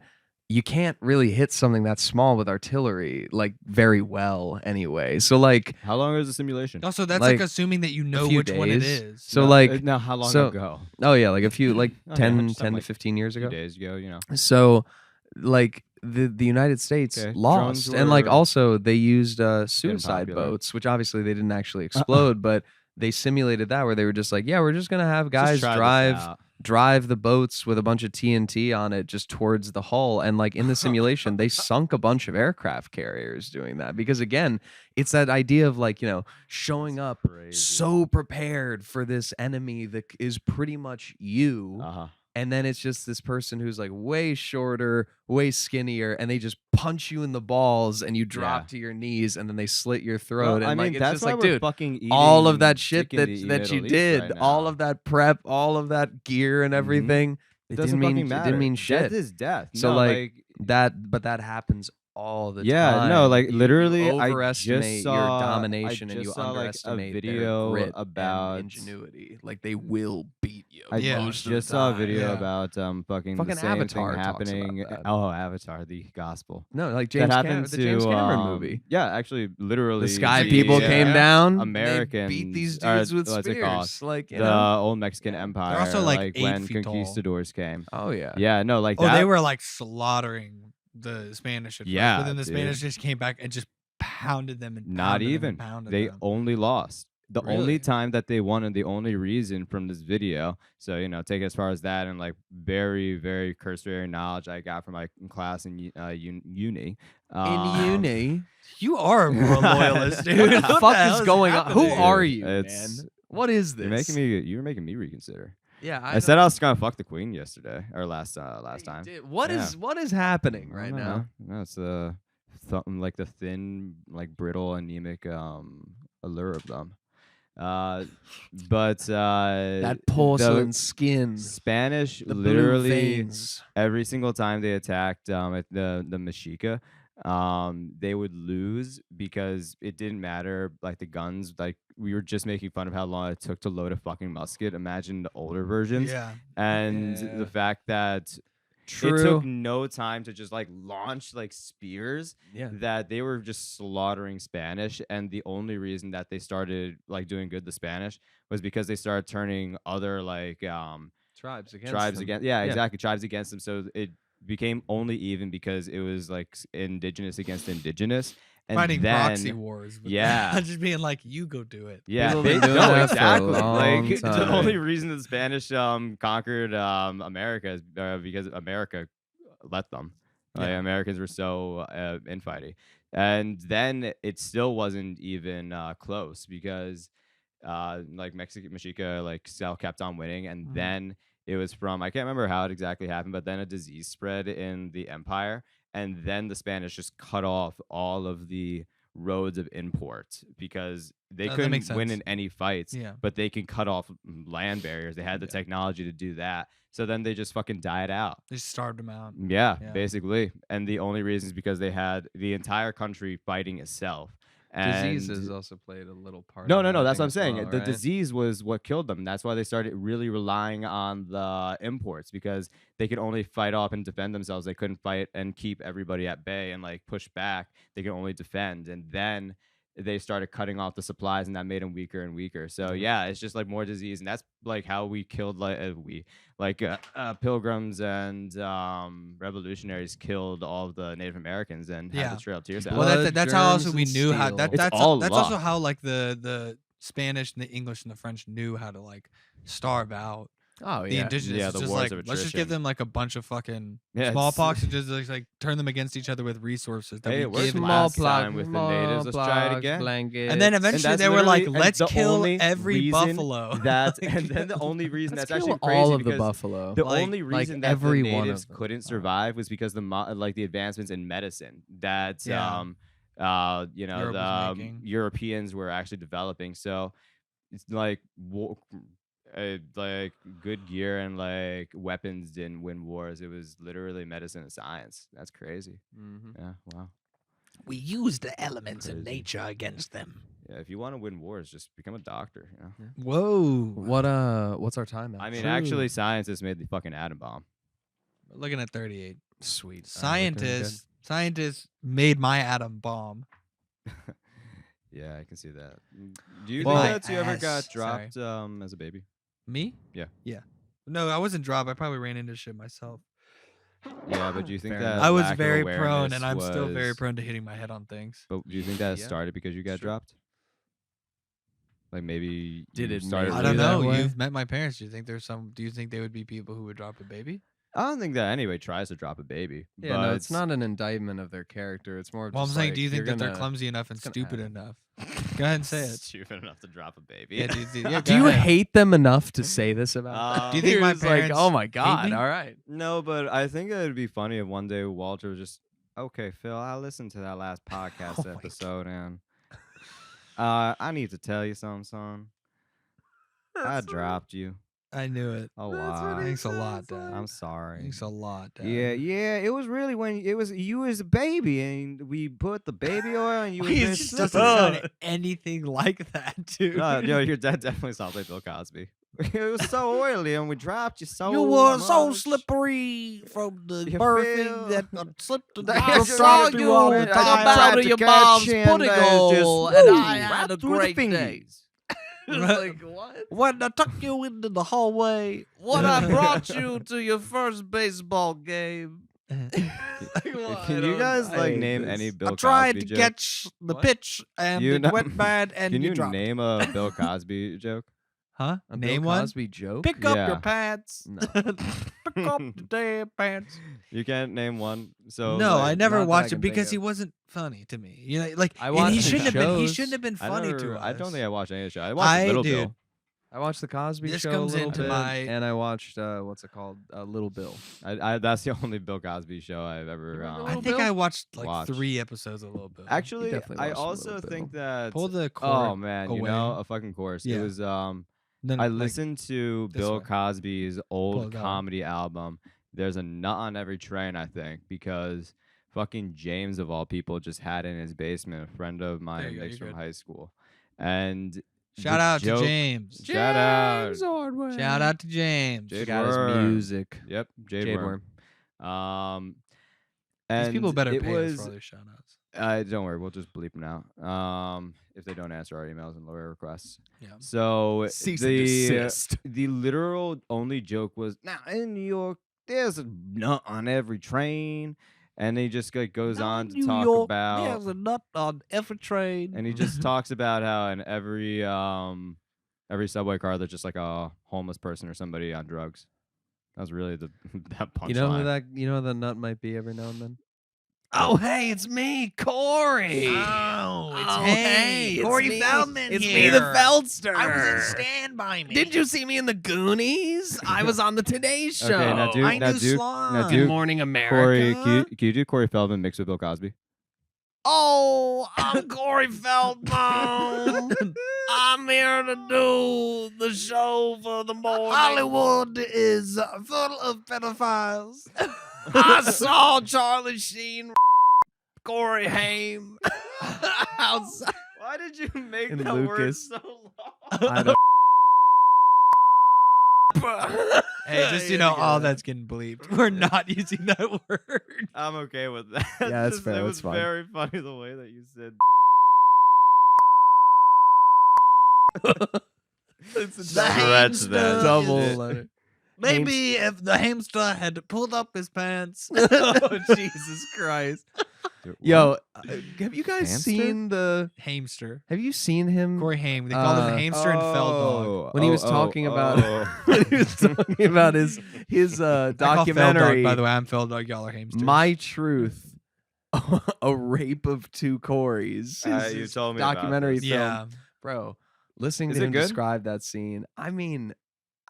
you can't really hit something that small with artillery like very well anyway. So like How long is the simulation? Also, that's like Like, assuming that you know few which one it days. is. So No, like now how long so- ago? oh yeah, like a few like Okay, 10 just something to like 15 years A few ago. days ago, you know. So like the United States Okay, lost, drones and like were also they used suicide popular. boats, which obviously they didn't actually explode, but they simulated that where they were just like, yeah, we're just gonna have guys Just try this out. drive the boats with a bunch of TNT on it just towards the hull. And like in the simulation, they sunk a bunch of aircraft carriers doing that because again, it's that idea of like, you know, showing up Crazy. so prepared for this enemy that is pretty much you. Uh-huh. And then it's just this person who's like way shorter, way skinnier, and they just punch you in the balls and you drop Yeah. to your knees and then they slit your throat. Well, and I mean, like it's that's just why like, we're dude, fucking all of eating that shit chicken that to that you Middle East did, right all now. of that prep, all of that gear and everything, It it doesn't didn't mean fucking matter. it didn't mean shit. Death is death. So, No, like, but that happens all the Yeah, time. no, like You literally, I overestimate just your saw domination I and you just saw, like, a underestimate video their grit about- and ingenuity. Like they will beat you. I Yeah. most of just the saw a time. video Yeah. about fucking Fucking the same Avatar thing talks about happening. that. Oh, Avatar, the gospel. No, like That James happened the James to, Cameron movie. Yeah, actually, literally, The sky the, people yeah. came down. Americans, and they beat these or dudes with what's it called? spears. Like you the know. old Mexican Empire. They're also, like, 8 when feet tall. conquistadors came. Oh yeah. Yeah, no, like Oh, that. they were like slaughtering the Spanish at first, Yeah, but then the dude. Spanish just came back and just pounded them and Not pounded them even. and pounded They them. only lost. The Really? only time that they won and the only reason from this video. So, you know, take it as far as that and like very, very cursory knowledge I got from my class in uni. In uni. You are a loyalist, dude. What the What fuck hell is going on? Who happening? are you, It's- man? What is this? You're making me reconsider. Yeah, I said I was gonna fuck the queen yesterday or last time. What Yeah. is happening I right don't now? know. No, it's like the thin, like brittle, anemic allure of them. But That the porcelain skin, Spanish the blue literally veins. every single time they attacked at the Mexica, they would lose because it didn't matter. Like the guns, like we were just making fun of how long it took to load a fucking musket. Imagine the older versions, Yeah. and Yeah. the fact that True. it took no time to just like launch like spears Yeah. that they were just slaughtering Spanish, and the only reason that they started like doing good the Spanish was because they started turning other like Tribes against tribes them. against exactly tribes against them, so it became only even because it was like indigenous against indigenous, and Fighting then proxy wars. With Yeah. that. Just being like, you go do it. yeah, People have been doing no, that for a exactly. long Like the time. only reason the Spanish conquered America is because America let them. Like, Yeah. Americans were so infighting, and then it still wasn't even close because like Mexica like still kept on winning, and Mhm. then it was from I can't remember how it exactly happened, but then a disease spread in the empire, and then the Spanish just cut off all of the roads of import because they That couldn't makes win sense. in any fights, Yeah. but they can cut off land barriers. They had the Yeah. technology to do that. So then they just fucking died out. They starved them out. Yeah, Yeah. basically. And the only reason is because they had the entire country fighting itself. And Diseases also played a little part. no, in no, that, no. I That's what think, I'm as saying. well, The right? disease was what killed them. That's why they started really relying on the imports because they could only fight off and defend themselves. They couldn't fight and keep everybody at bay and like push back. They could only defend. And then they started cutting off the supplies, and that made them weaker and weaker. So yeah, it's just like more disease, and that's like how we killed pilgrims and revolutionaries killed all of the Native Americans and had Yeah. the Trail of Tears. Well, happen. that's how also germs, we and knew how. steel. That, It's that's all that's also luck. how like the Spanish and the English and the French knew how to like starve out Oh the yeah. indigenous. Yeah, It's the just wars like, of let's just give attrition. them like a bunch of fucking Yeah, it's- smallpox and just like turn them against each other with resources that Hey, we it worked give them. last time with the natives. Let's try it again. And then eventually that's they were like, literally- and let's the kill only every reason buffalo. That Like, and then the only reason Let's that's kill actually crazy all of the because buffalo. the Like- only like reason that every the one of natives them. couldn't survive was because like the advancements in medicine that Yeah. Europe was the making. Europeans were actually developing. So it's like like good gear and like weapons didn't win wars. It was literally medicine and science. That's crazy. Mm-hmm. Yeah, wow. We use the elements of of Crazy. nature against them. Yeah, if you want to win wars, just become a doctor. You know. Whoa. What's our time at? I mean, True. actually, scientists made the fucking atom bomb. We're looking at 38. Sweet. Scientists made my atom bomb. Yeah, I can see that. Do you Well, think that you ever ass. got Sorry. dropped as a baby? Me? Yeah. Yeah. No, I wasn't dropped. I probably ran into shit myself. Yeah, but do you think Fair that enough. I was lack of very prone, awareness and I'm still very was- prone to hitting my head on things. But do you think that Yeah. started because you got Sure. dropped? Like maybe Did you it started make I Really don't really know. that way? You've met my parents. Do you think Do you think they would be people who would drop a baby? I don't think that anybody tries to drop a baby. Yeah, but no, it's not an indictment of their character. It's more. Well, I'm just saying, like, do you think you're that they're gonna- clumsy enough and it's gonna stupid happen. enough? Go ahead and say it. stupid enough to drop a baby. Yeah, yeah, Do go you ahead. hate them enough to say this about? Do you think my You're just like, parents oh my hate god! me? All right. No, but I think it would be funny if one day Walter was just, okay, Phil, I listened to that last podcast Oh my episode, and I need to tell you something, son. I dropped you I knew it. a That's lot. what he Thanks a lot, says, Dad. I'm sorry. Thanks a lot, Dad. Yeah. It was really when it was you as a baby, and we put the baby oil, and you was He this just stuff. doesn't sound anything like that, dude. No, your dad definitely sounds like Bill Cosby. It was so oily, and we dropped you so. You were so much. slippery from the You birthing feel- that slipped and That I you saw tried to you do all it, the I time tried out to of your catch mom's you, and pudding just hole, and woo, I had right a through the great day. fingers. Like what? When I took you into the hallway, when I brought you to your first baseball game, Can you guys like name any Bill I tried Cosby to joke? catch the What? pitch and You it know- went bad and Can you dropped. name a Bill Cosby joke? Huh? A Name Bill one. Cosby joke? Pick up Yeah. your pants. No. Pick up the damn pants. You can't name one. So No, like, I never not that I watched it can think because he of. wasn't funny to me. You know, like I and watched he the shouldn't have been. He shows. shouldn't have been I funny never- to us. I don't think I watched any of the show. I watched Little dude, Bill. I watched the Cosby This Show comes a little into bit, my- and I watched what's it called, Little Bill. I that's the only Bill Cosby show I've ever. Remember I Little think Bill? I watched like Watch. 3 episodes of Little Bill. Actually, definitely I watched also Little think Bill. that. pull the cord. Oh man, you know, away. a fucking course. Yeah. It was Then, I like, listened to this Bill way. Cosby's Pull old it down. comedy album. There's a nut on every train, I think, because fucking James of all people just had in his basement a friend of There mine you go, mixed you're from good. high school, and Shout the out joke- to James. Shout out. James Ordway. Shout out to James. Jade Got his Worm. music. Yep, Jade, Jade Worm. Worm. And These people better it pay us was, for all their shout outs. don't worry, we'll just bleep them out. If they don't answer our emails and lawyer requests. Yeah. So Cease and the desist. the literal only joke was, now in New York, there's a nut on every train, and he just like goes on to talk about, There's a nut on every train. and he just talks about how in every subway car there's just like a homeless person or somebody on drugs. That was really the that punchline. You know who the nut might be every now and then? Oh, hey, it's me, Corey. Oh, hey, it's Corey me. Feldman It's here. me, the Feldster. I was in Stand By Me. Did you see me in the Goonies? I was on the Today Show. Okay, now do I now knew do Slime. now Good do Morning America. Corey. Can you do Corey Feldman mixed with Bill Cosby? Oh, I'm Corey Feldman. I'm here to do the show for the morning. Hollywood is full of pedophiles. I saw Charlie Sheen, Corey Haim outside. Why did you make And that word Lucas. so long? I don't. Hey, just so you know, all that's getting bleeped. We're not using that word. I'm okay with that. Yeah, that's Just- fair, It that's was fine. very funny the way that you said. It's The Stretch that. Double Is it- letter. Maybe if the hamster had pulled up his pants. Oh, Jesus Christ. Yo, have you guys Hamster? seen the? Hamster. Have you seen him Corey Haim. They called him Hamster and Fell when he was talking about when he was talking about his Dog. documentary? By the way, I'm Fell Dog. Y'all are hamsters. My Truth, a rape of two Corys. His- you his told me about documentary this. film, yeah. bro. Listening Is to it him good? describe that scene, I mean,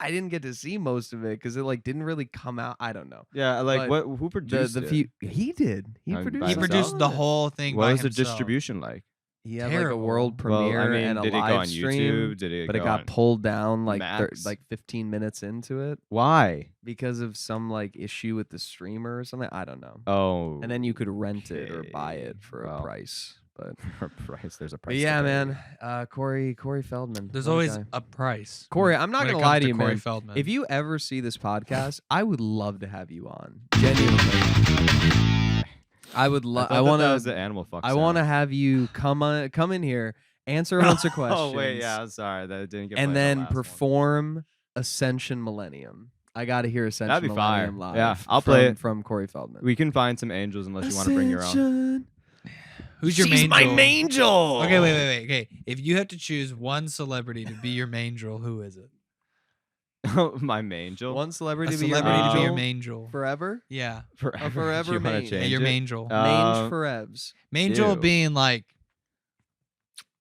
I didn't get to see most of it because it like didn't really come out. I don't know. Yeah, like But what? Who produced The it? few he did. He By produced. He himself? produced the all of it. whole thing What by was the himself. distribution like? He had like a Terrible. world Well, premiere I mean, and a did it go live on stream, YouTube? Did it but it go got on pulled down like Max? 15 minutes into it Why? because of some like issue with the streamer or something. I don't know. Oh. And then you could rent it or buy okay. it for Well, a price. But, For a price, there's a price. but to yeah, pay. man. Corey Feldman. There's what a always guy. a price. Corey, I'm not when it gonna comes lie to you, Corey man. Feldman. If you ever see this podcast, I would love to have you on. Genuinely. I would love. I want That was the to. animal fuck. I want to have you come in here, answer a bunch of questions. Oh wait, yeah. I'm sorry that didn't get. And played in the then last one. perform Ascension Millennium. I got to hear Ascension be fire. Millennium live. Yeah, I'll play it. from Corey Feldman. We can find some angels unless you want to bring your own. Ascension. Who's your She's my main Maingel. Okay, wait. Okay, if you have to choose one celebrity to be your Maingel, who is it? My Maingel. One A celebrity to be your celebrity to be your Maingel Maingel. forever. Yeah, Forever. forever You wanna mange. yeah, change your it? Maingel. Mange forevs. Maingel ew. being like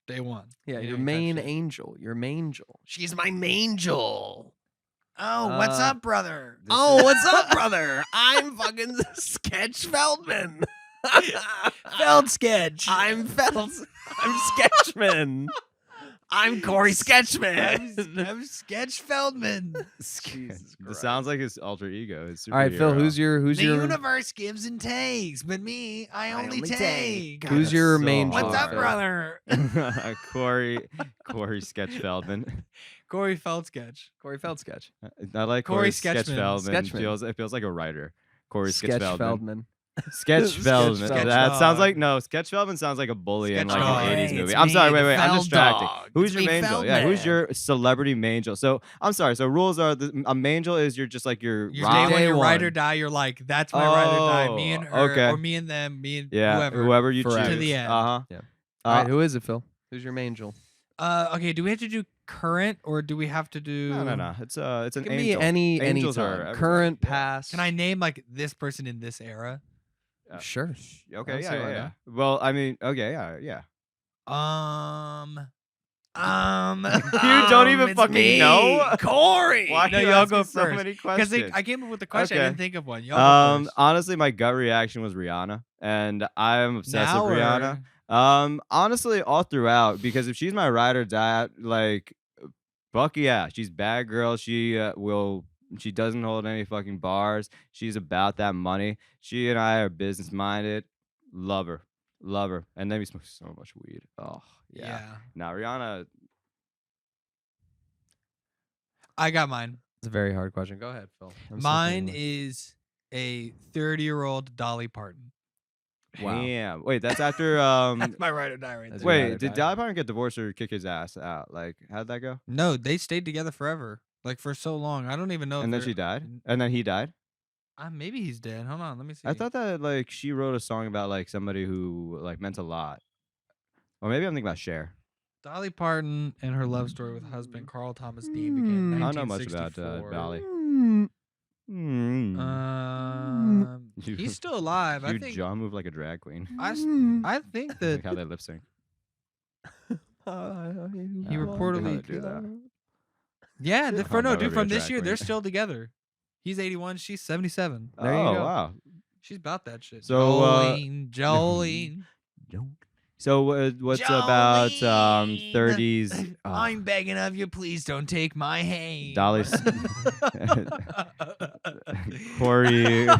day one. Yeah, You your know, type main shit. angel. Your Maingel. She's my Maingel. Oh, Uh, what's up, brother? this Oh, is- what's up, brother? I'm fucking Sketch Feldman. Feld sketch. I'm Sketchman. I'm Corey Sketchman. I'm Sketch Feldman. Jesus It sounds like his alter ego. His All right, Phil. superhero. Who's The your universe gives and takes, but me, I only take. God, who's that's your so main? What's up, hard. brother? Corey Sketch Feldman. Corey Feld sketch. Corey Feld sketch. I like Corey Corey Sketch Sketchman. Feldman. Sketchman. It feels like a writer. Corey Sketch, Sketch Feldman. Feldman. Sketch Feldman. Feldman. That sounds Dog. like no. Sketch Feldman sounds like a bully in Sketch like Dog. an Hey, 80s it's movie. I'm sorry. me, Wait. the I'm Feld distracted. dog. Who's It's your me, Maingel? Yeah. Who's Feldman. your celebrity Maingel? So I'm sorry. So rules are a Maingel is you're just like your Your rock- day when Day you ride one. or die, you're like, that's my ride or die. Me and Oh, her, okay. or me and them, me and yeah whoever. you Forever. choose To the end. Uh huh. Yeah. All right, who is it, Phil? Who's your Maingel? Okay, do we have to do current or do we have to do? No. It's an Give me angel. any Angels are time. everywhere. Current, Yeah. past. Can I name like this person in this era? Sure. Okay. I'll say why Yeah. not. Well, I mean, okay. Yeah. You don't even it's fucking me, know? Corey. Why No, are you y'all asking go so first. many Because questions? I came up with the question. I Okay. didn't think of one. Y'all go first. Honestly, my gut reaction was Rihanna, and I'm obsessed Now with Rihanna. Honestly, all throughout, because if she's my ride or die, like, fuck yeah, she's bad girl. She She doesn't hold any fucking bars. She's about that money. She and I are business minded. Love her, and then we smoke so much weed. Oh yeah. Now Rihanna. I got mine. It's a very hard question. Go ahead, Phil. I'm still Mine thinking is a 30-year-old Dolly Parton. Wow. Damn. Wait, that's after That's my ride or die right That's there. your ride or Wait, did die. Dolly Parton get divorced or kick his ass out? Like, how'd that go? No, they stayed together forever, like for so long. I don't even know. And if then she they're- died. And then he died. Maybe he's dead. Hold on, let me see. I thought that like she wrote a song about like somebody who like meant a lot. Or maybe I'm thinking about Cher. Dolly Parton and her love story with husband Carl Thomas Dean began in I don't know much about 1964. Dolly. You- He's still alive. I You think. jaw move like a drag queen. I think Like that how they lip sync. he How reportedly. they do that. Yeah, Yeah. for I'll no, never dude. be From a this drag year, they're queen. still together. He's 81. She's 77. There you oh go. wow. She's about that shit. So, Jolene. So what's about Jolene. 30s? I'm begging of you, please don't take my hand. Dolly's Corey Dolly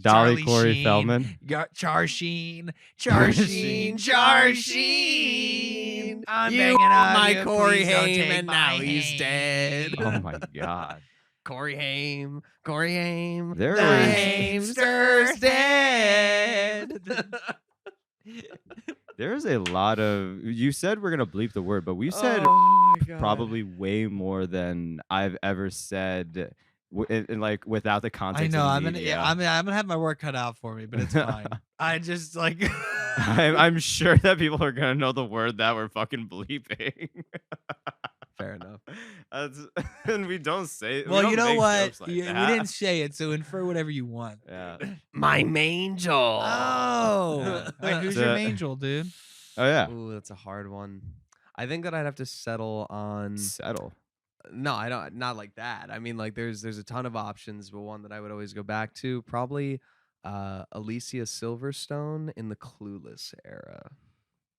Charlie Corey Sheen. Feldman. Charsheen. Charsheen. Charsheen. I'm You begging of my you, Corey please don't Haim, take and my now he's hand. dead. Oh my god. Corey Haim. Corey Haim. There the is- hamster's dead. There's a lot of you said we're gonna bleep the word, but we said Oh my God. probably way more than I've ever said in like without the I context. know. of I'm gonna. media. Yeah, I'm gonna have my work cut out for me, but it's fine. I just like. I'm sure that people are gonna know the word that we're fucking bleeping. Fair enough. And we don't say. we Well, don't you know make what? jokes like we that. didn't say it, so infer whatever you want. Yeah. My Maingel. Oh, like, who's your So- angel, dude? Oh yeah. Ooh, that's a hard one. I think that I'd have to settle on. Settle. No, I don't. Not like that. I mean, like there's a ton of options, but one that I would always go back to probably Alicia Silverstone in the Clueless era.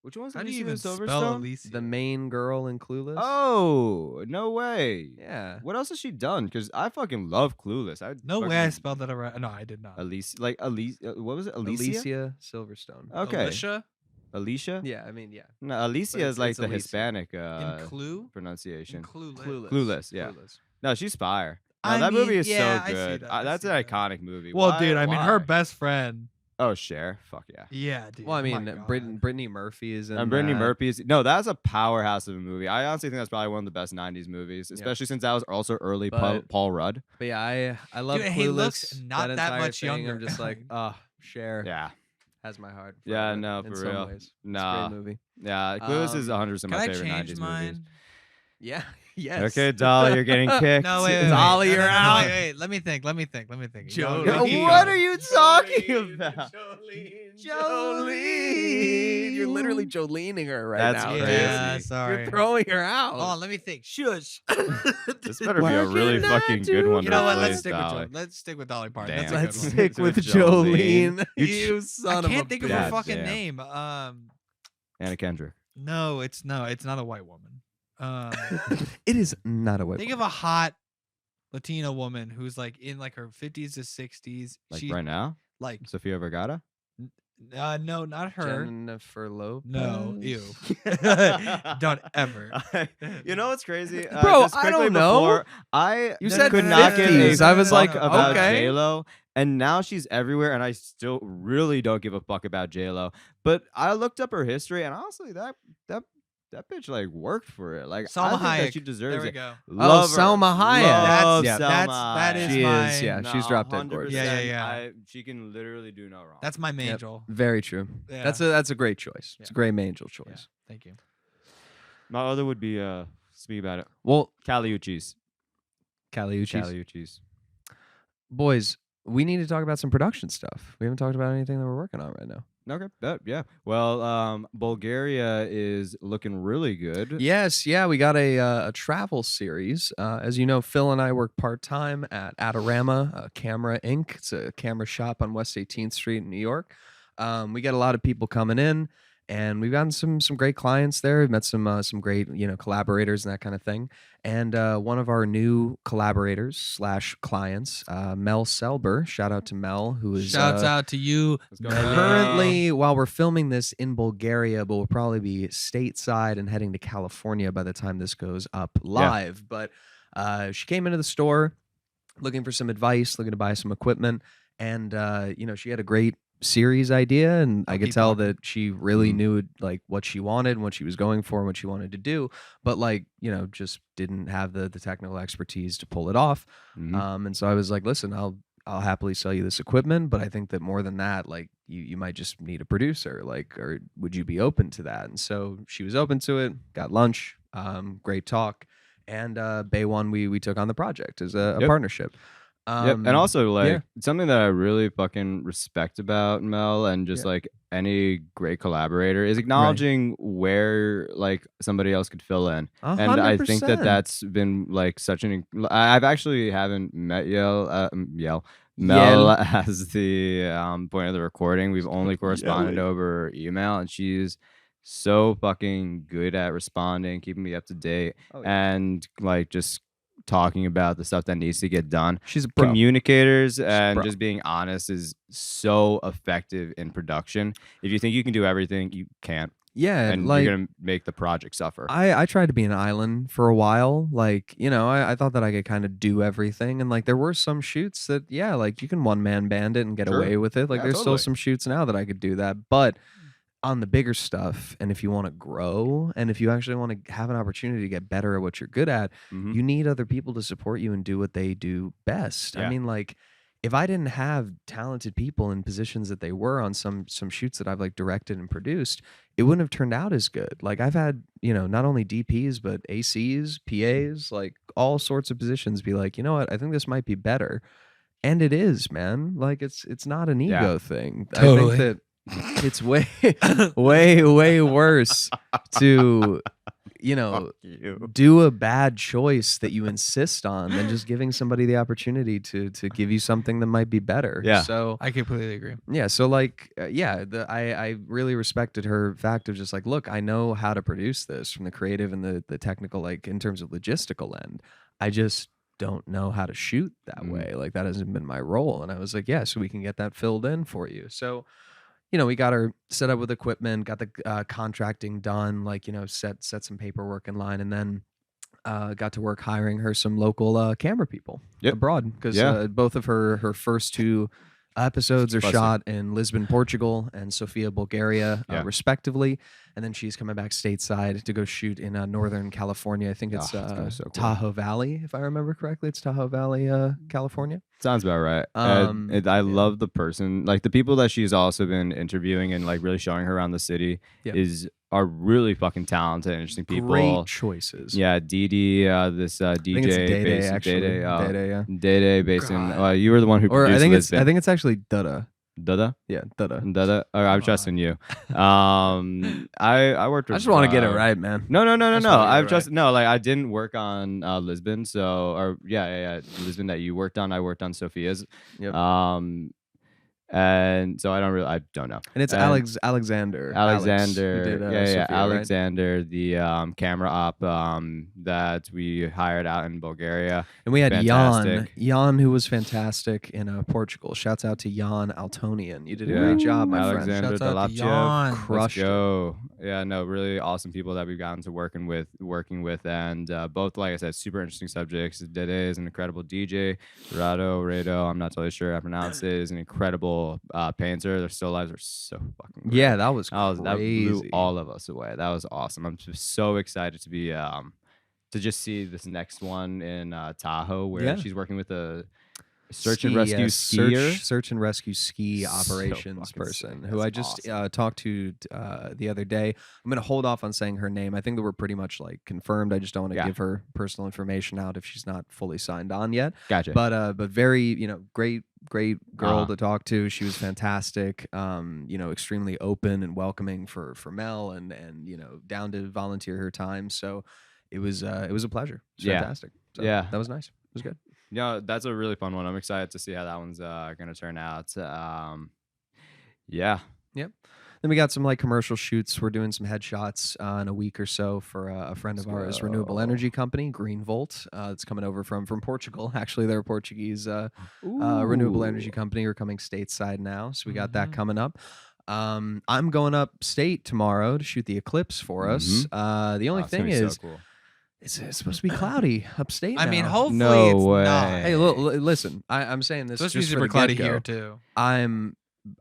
Which one's How do you Alicia even spell Silverstone? Alicia? The main girl in Clueless. Oh, no way. yeah. What else has she done? Because I fucking love Clueless. No way I spelled that right. No, I did not. Alicia, what was it? Alicia? Alicia Silverstone. Okay. Alicia Alicia? Yeah, I mean, yeah. No, Alicia But is like it's the Alicia. Hispanic in Clue. pronunciation. In Clueless. Clueless, yeah. Clueless. No, she's fire. No, I that mean, movie is yeah, so I see good. that, I That's see an that. iconic movie. Well, Why- dude, I mean, her why? best friend. Oh, Cher. Fuck yeah. Yeah, dude. Well, I my mean, God. Brittany Murphy is in And Brittany that. Murphy is that's a powerhouse of a movie. I honestly think that's probably one of the best '90s movies, especially since that was also early But- Paul Rudd. But yeah, I love Dude, Clueless. he looks not that entire much thing, younger. I'm just like, oh, Cher Yeah, has my heart. Yeah, forever no, in for some real. ways. It's Nah. a great movie. yeah. Clueless is 100% Can my I favorite change 90s mine? movies. Yeah. Yes. Okay, Dolly, you're getting kicked. No, wait, It's Ollie, you're out. Wait, let me think. Let me think. Jolene. Yo, what are you talking about? Jolene. You're literally Jolening her right That's now. crazy. Yeah, sorry. You're throwing her out. Hold on, let me think. Shush. This better be a really fucking good one. You know what? Let's Let's stick with Dolly Parton. Damn. That's a good Let's one. stick with Jolene. You son I of a can't think of bitch. her fucking Damn. name. Anna Kendrick. No, it's not a white woman. It is not a white Think woman. of a hot Latina woman who's like in like her 50s to 60s. Like She right now? like Sofia Vergara? no, not her. Jennifer Lopez. No, ew. Don't ever. You know what's crazy? Bro, just I quickly don't know. before, I You just said could not give a 50s. I was like, fuck about okay. J-Lo, and now she's everywhere, and I still really don't give a fuck about J-Lo. But I looked up her history, and honestly, that bitch like worked for it. Like Salma I think that Hayek. she deserves There we it. go. Love her. Salma Hayek. Love That's- Salma that is She my- is, yeah. She's drop dead gorgeous. Yeah, yeah. 100%. She can literally do no wrong. That's my main Yep. Joel. Very true. Yeah. That's a great choice. It's a Yeah. great Maingel choice. Yeah, thank you. My other would be speak about it. Well, Caliucci's. Caliucci's. Boys, we need to talk about some production stuff. We haven't talked about anything that we're working on right now. Okay. Yeah. Well, Bulgaria is looking really good. Yes, yeah, we got a travel series. As you know, Phil and I work part-time at Adorama Camera Inc. It's a camera shop on West 18th Street in New York. We get a lot of people coming in, and we've gotten some great clients there. We've met some great collaborators and that kind of thing. And one of our new collaborators / clients, Mel Selber. Shout out to Mel, who is Shouts out to you. Let's go. currently, while we're filming this in Bulgaria, but we'll probably be stateside and heading to California by the time this goes up live. But she came into the store looking for some advice, looking to buy some equipment, and she had a great series idea, and I could keep tell talking. that she really knew like what she wanted and what she was going for and what she wanted to do, but just didn't have the technical expertise to pull it off. Mhm. And so I was like, listen, I'll happily sell you this equipment, but I think that more than that, like you might just need a producer, or would you be open to that? And so she was open to it. Got lunch, great talk, and Bay One we took on the project as a Yep. partnership. Yep. And also like yeah. something that I really fucking respect about Mel and just Yeah. like any great collaborator is acknowledging where like somebody else could fill in. And I think that 100%. that's been like such an I've actually haven't met Mel as the point of the recording. We've only corresponded over email, and she's so fucking good at responding, keeping me up to date, Oh, yeah. and like just talking about the stuff that needs to get done. She's a pro. Communicators and pro. just being honest is so effective in production. If you think you can do everything, you can't, Yeah, and like you're gonna make the project suffer. I tried to be an island for a while. Like, I thought that I could kind of do everything. And like there were some shoots that, yeah, like you can one-man band it and get Sure. away with it. Like Yeah, there's totally. still some shoots now that I could do that. But on the bigger stuff, and if you want to grow, and if you actually want to have an opportunity to get better at what you're good at, Mhm. you need other people to support you and do what they do best. I Yeah. mean, like if I didn't have talented people in positions that they were on some shoots that I've like directed and produced, it wouldn't have turned out as good. Like I've had, not only DPs, but ACs, PAs, like all sorts of positions be like, you know what, I think this might be better. And it is, man. Like it's not an ego Yeah. thing. Totally. I think that it's way, way, way worse to, you know, Fuck you. do a bad choice that you insist on than just giving somebody the opportunity to give you something that might be better. Yeah. So I completely agree. yeah, so like I really respected her fact of just like, look, I know how to produce this from the creative and the technical, like in terms of logistical end. I just don't know how to shoot that way. Like that hasn't been my role. And I was like, yeah, so we can get that filled in for you. So we got her set up with equipment, got the contracting done, like, set some paperwork in line, and then got to work hiring her some local camera people abroad because both of her first two episodes are shot in Lisbon, Portugal, and Sofia, Bulgaria, respectively. And then she's coming back stateside to go shoot in Northern California. I think it's so cool. Tahoe Valley, if I remember correctly. It's Tahoe Valley, California. Sounds about right. I love the person, like the people that she's also been interviewing and like really showing her around the city are really fucking talented and interesting people. Great choices. Yeah, Dee, this DJ Day-Day, actually. Day-Day based in. You were the one who produced Lisbon. I think it's actually Dada. Dada? Yeah, Dada. Dada. I'm trusting you. I worked with. I just want to get it right, man. No. I've just like I didn't work on Lisbon, Lisbon that you worked on. I worked on Sophia's. Yep. And so I don't know. And it's Alexander. Alexander, the camera op that we hired out in Bulgaria. And we had Jan, who was fantastic in Portugal. Shouts out to Jan Altonian. You did a great job, my friend. Alexander Shouts out to Jan. Crushed it. Yeah, no, really awesome people that we've gotten to working with, and both, like I said, super interesting subjects. Dede is an incredible DJ. Rado, I'm not totally sure how to pronounce it, is an incredible painter. Their still lives are so fucking great. Yeah, that was crazy. That blew all of us away. That was awesome. I'm just so excited to be to just see this next one in Tahoe, where she's working with a search and rescue ski operations person who I just talked to the other day. I'm going to hold off on saying her name. I think that we're pretty much like confirmed. I just don't want to give her personal information out if she's not fully signed on yet. Gotcha. But very, great girl to talk to. She was fantastic. Extremely open and welcoming for Mel and down to volunteer her time. So it was a pleasure. It was fantastic. So that was nice. It was good. Yeah, that's a really fun one. I'm excited to see how that one's going to turn out. Yep. Then we got some like commercial shoots. We're doing some headshots in a week or so for a friend of ours, renewable energy company, Green Volt. It's coming over from Portugal. Actually, they're a Portuguese renewable energy company. We're coming stateside now, so we got that coming up. I'm going upstate tomorrow to shoot the eclipse for us. The only thing is, so cool. It's supposed to be cloudy upstate. I mean, now. hopefully No it's way. not. Hey, listen. I'm saying this. It's supposed to be just for super the cloudy get-go. here too.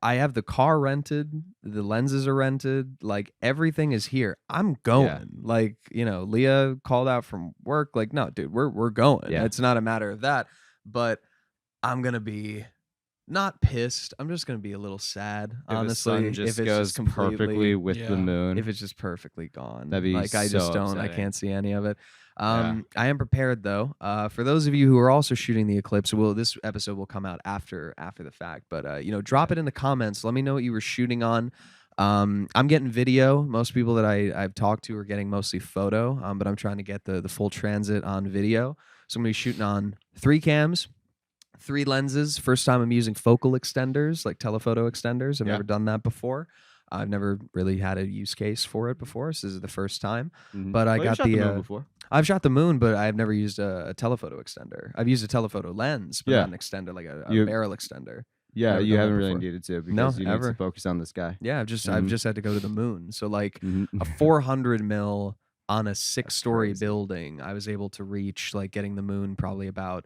I have the car rented. The lenses are rented. Like everything is here. I'm going. Yeah. Like Leah called out from work. Like no, dude, we're going. Yeah. It's not a matter of that. But I'm gonna be not pissed. I'm just gonna be a little sad. Honestly, if the sun just if it's goes just completely perfectly with the moon. if it's just perfectly gone. That'd be like I so just don't. upsetting. I can't see any of it. I am prepared though. For those of you who are also shooting the eclipse, this episode will come out after the fact. But drop it in the comments. Let me know what you were shooting on. I'm getting video. Most people that I've talked to are getting mostly photo. But I'm trying to get the full transit on video. So I'm gonna be shooting on 3 cams, 3 lenses. First time I'm using focal extenders, like telephoto extenders. I've never done that before. I've never really had a use case for it before. So this is the first time. But I got the moon before. I've shot the moon, but I've never used a telephoto extender. I've used a telephoto lens, but not an extender, like a barrel extender. Yeah, Never you done haven't that really before. needed to because you need ever. to focus on this guy. Yeah, I've just had to go to the moon. So like a 400 mil on a 6-story crazy. building, I was able to reach like getting the moon probably about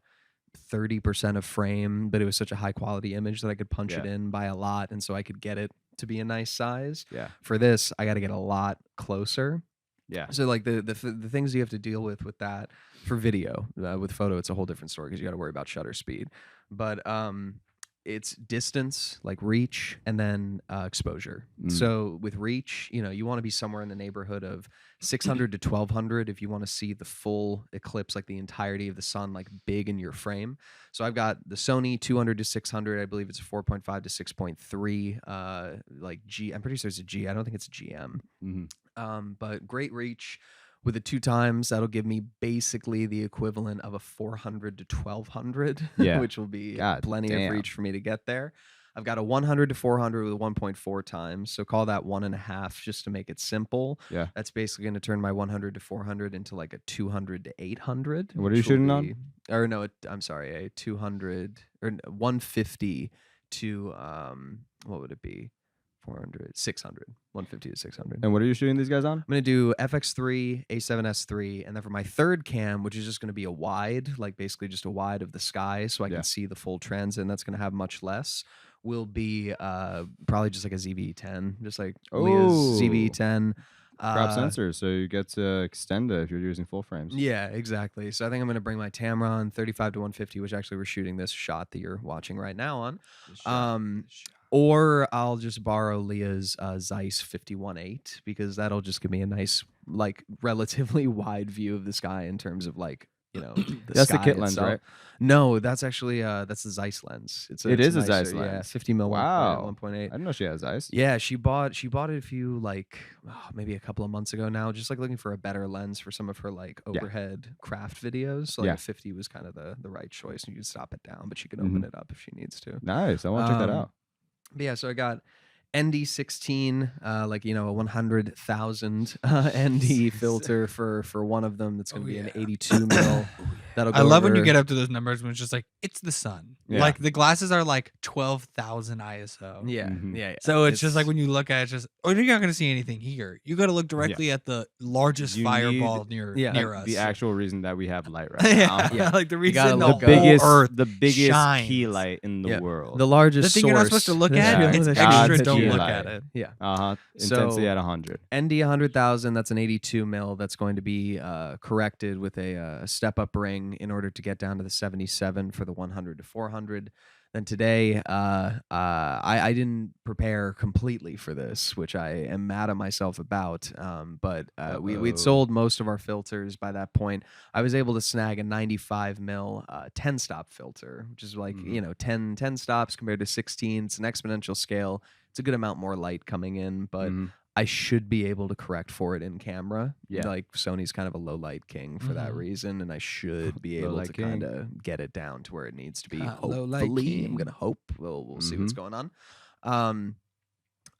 30% of frame, but it was such a high quality image that I could punch it in by a lot, and so I could get it to be a nice size. Yeah. For this, I got to get a lot closer. Yeah. So like the things you have to deal with that for video, with photo, it's a whole different story because you got to worry about shutter speed. But it's distance, like reach, and then exposure. So with reach, you want to be somewhere in the neighborhood of 600 to 1200 if you want to see the full eclipse, like the entirety of the sun, like big in your frame. So I've got the Sony 200 to 600. I believe it's a 4.5 to 6.3 like G. I'm pretty sure it's a G. I don't think it's a GM. But great reach. With the 2 times, that'll give me basically the equivalent of a 400 to 1200, Yeah. which will be God plenty damn. of reach for me to get there. I've got a 100 to 400 with 1.4 times, so call that 1.5 just to make it simple. Yeah. That's basically going to turn my 100 to 400 into like a 200 to 800. What are you which will shooting on? be- Or no, I'm sorry, a 200 or 150 to what would it be? 400, 600, 150 to 600. And what are you shooting these guys on? I'm going to do FX3, A7S3, and then for my third cam, which is just going to be a wide, like basically just a wide of the sky so I Yeah. can see the full transit, and that's going to have much less, will be probably just like a ZV-10, just like Leah's ZV-10. Crop sensors, so you get to extend it if you're using full frames. Yeah, exactly. So I think I'm going to bring my Tamron 35 to 150, which actually we're shooting this shot that you're watching right now on. Or I'll just borrow Leah's Zeiss 51.8 because that'll just give me a nice, like, relatively wide view of the sky in terms of like, you know, the That's the sky kit lens, itself. right? No, that's actually that's the Zeiss lens. It It's is a nicer, Zeiss yeah, lens. 50 mil Wow. 1.8. I didn't know she has ice. Yeah, she bought it a few like maybe a couple of months ago now, just like looking for a better lens for some of her like Yeah. overhead craft videos. So like Yeah. a 50 was kind of the right choice, and you can stop it down, but she can open it up if she needs to. Nice. I want to check that out. But yeah, so I got ND16, like you know, a 100,000 ND filter for one of them. That's going to be an 82 mil. That'll go I love when you over- get up to those numbers when it's just like it's the sun. Yeah. Like the glasses are like 12,000 ISO. Yeah, Mhm. yeah. So it's just like when you look at it, it's just you're not going to see anything here. You got to look directly at the largest You fireball need- near yeah, near Like, us. the actual reason that we have light right now. yeah, Yeah. like the gotta reason the look whole up. Earth. the biggest shines. key light in the Yeah. world. the largest The thing you're not source. supposed to look Yeah. at, it's That's extra. God's Don't key look light. at it. Yeah. Intensity So- at 100. ND 100,000, that's an 82 mil. That's going to be corrected with a step up ring in order to get down to the 77 for the 100 to 400. Then today, I didn't prepare completely for this, which I am mad at myself about. But we'd sold most of our filters by that point. I was able to snag a 95 mil 10 stop filter, which is like, you know, 10 stops compared to 16. It's an exponential scale. It's a good amount more light coming in, but Mhm. I should be able to correct for it in camera. Yeah. Like Sony's kind of a low light king for that Mhm. reason, and I should be Low able light to king. kind of get it down to where it needs to be. Low light Hopefully, I'm king. gonna hope. We'll see what's going on.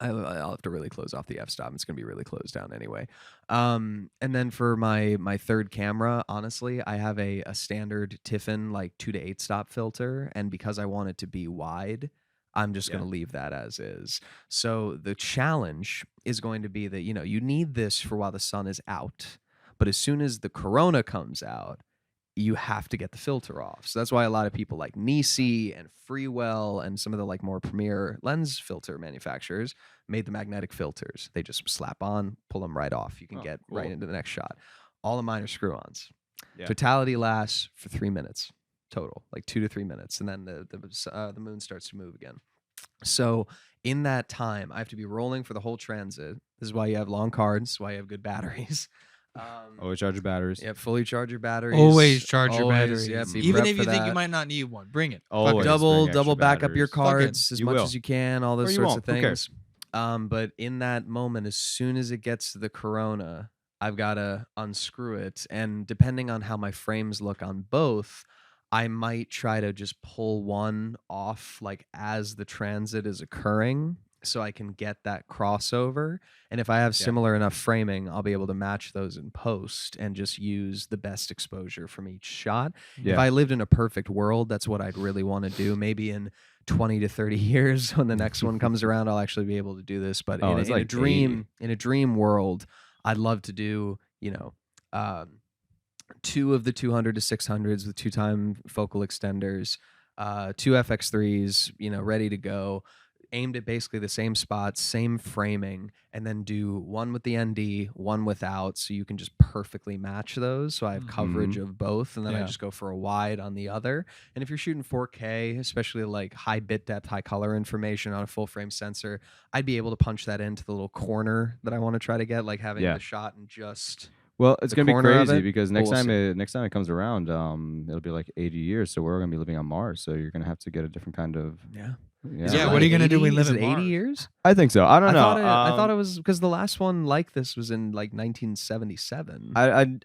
I'll have to really close off the f-stop. It's gonna be really closed down anyway. And then for my third camera, honestly, I have a standard Tiffin like 2 to 8 stop filter, and because I want it to be wide, I'm just going to leave that as is. So the challenge is going to be that, you know, you need this for while the sun is out, but as soon as the corona comes out, you have to get the filter off. So that's why a lot of people like Nisi and Freewell and some of the like more premier lens filter manufacturers made the magnetic filters. They just slap on, pull them right off. You can get right cool. into the next shot. All of mine are screw-ons. Yeah. Totality lasts for 3 minutes total, like 2 to 3 minutes, and then the moon starts to move again. So in that time, I have to be rolling for the whole transit. This is why you have long cards. This is why you have good batteries. Always charge your batteries. Yeah, fully charge your batteries. Always charge your Always, batteries. yeah, be Even prepped if you for think you that. might not need one, bring it. Fuck Always. it. bring double extra back up your batteries. cards as You much will. as you can, all those Or you sorts of won't. Who cares? things. But in that moment, as soon as it gets to the corona, I've got to unscrew it, and depending on how my frames look on both, I might try to just pull one off like as the transit is occurring so I can get that crossover. And if I have similar enough framing, I'll be able to match those in post and just use the best exposure from each shot. Yeah. If I lived in a perfect world, that's what I'd really want to do. Maybe in 20 to 30 years when the next one comes around, I'll actually be able to do this. But Oh, in, it's a, in, like a dream, in a dream world, I'd love to do, you know, 2 of the 200 to 600s with 2-time focal extenders, 2 FX3s, you know, ready to go, aimed at basically the same spots, same framing, and then do one with the ND, one without, so you can just perfectly match those. So I have coverage of both, and then I Yeah. just go for a wide on the other. And if you're shooting 4K, especially like high bit depth, high color information on a full frame sensor, I'd be able to punch that into the little corner that I want to try to get, like having Yeah. the shot and just Well, it's the gonna be corner of crazy it, because but next we'll time see. it comes around, it'll be like 80 years. So we're gonna be living on Mars. So you're gonna have to get a different kind of. Yeah. Yeah. Is it Yeah, really what are you gonna do 80? when we live Is it at 80 Mars? years? I think so. I don't know. I thought it was because the last one like this was in like 1977.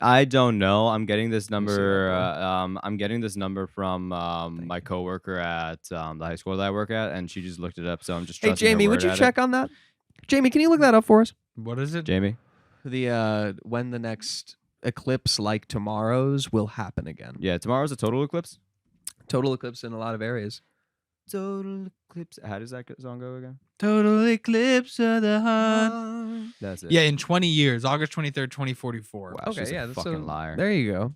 I don't know. I'm getting this me see that, number. boy. I'm getting this number from my coworker at the high school that I work at, and she just looked it up. So I'm just Hey, trusting her Jamie, would word you at check it. on that? Jamie, can you look that up for us? What is it? Jamie? The when the next eclipse like tomorrow's will happen again. Yeah, tomorrow's a total eclipse. Total eclipse in a lot of areas. Total eclipse. How does that song go again? Total eclipse of the heart. That's it. Yeah, in 20 years, August 23rd, 2044. Wow, Okay, she's yeah, a that's fucking liar. There you go.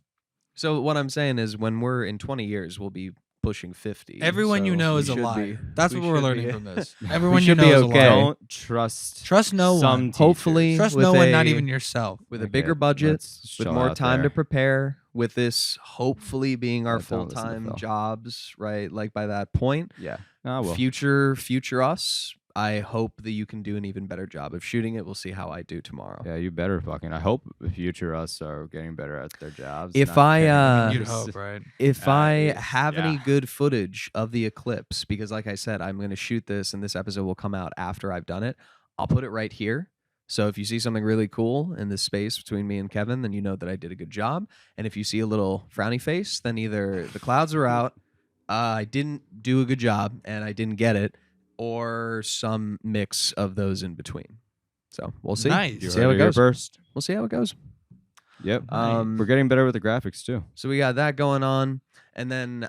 So what I'm saying is, when we're in 20 years, we'll be pushing 50. Everyone you so know we is a should liar. be- That's we what we're should learning be- from this. Everyone you should know be is a okay. liar. Don't trust Trust no some one. teachers. Hopefully, Trust with no one, not a- even yourself. with a Okay, bigger budget, let's with chill more out time to there. prepare, with this hopefully being our Yeah, don't listen to full-time Phil. jobs, right? Like by that point, Yeah. No, well. future us, I hope that you can do an even better job of shooting it. We'll see how I do tomorrow. Yeah, you better fucking. I hope future us are getting better at their jobs. If not I, getting- You'd hope, right? If Uh, I it's- have any yeah. good footage of the eclipse, because like I said, I'm going to shoot this and this episode will come out after I've done it, I'll put it right here. So if you see something really cool in this space between me and Kevin, then you know that I did a good job. And if you see a little frowny face, then either the clouds are out, I didn't do a good job and I didn't get it, or some mix of those in between. So we'll see. Nice. You See heard how it it here goes. first. We'll see how it goes. Yep. We're We're getting better with the graphics too. So we got that going on. And then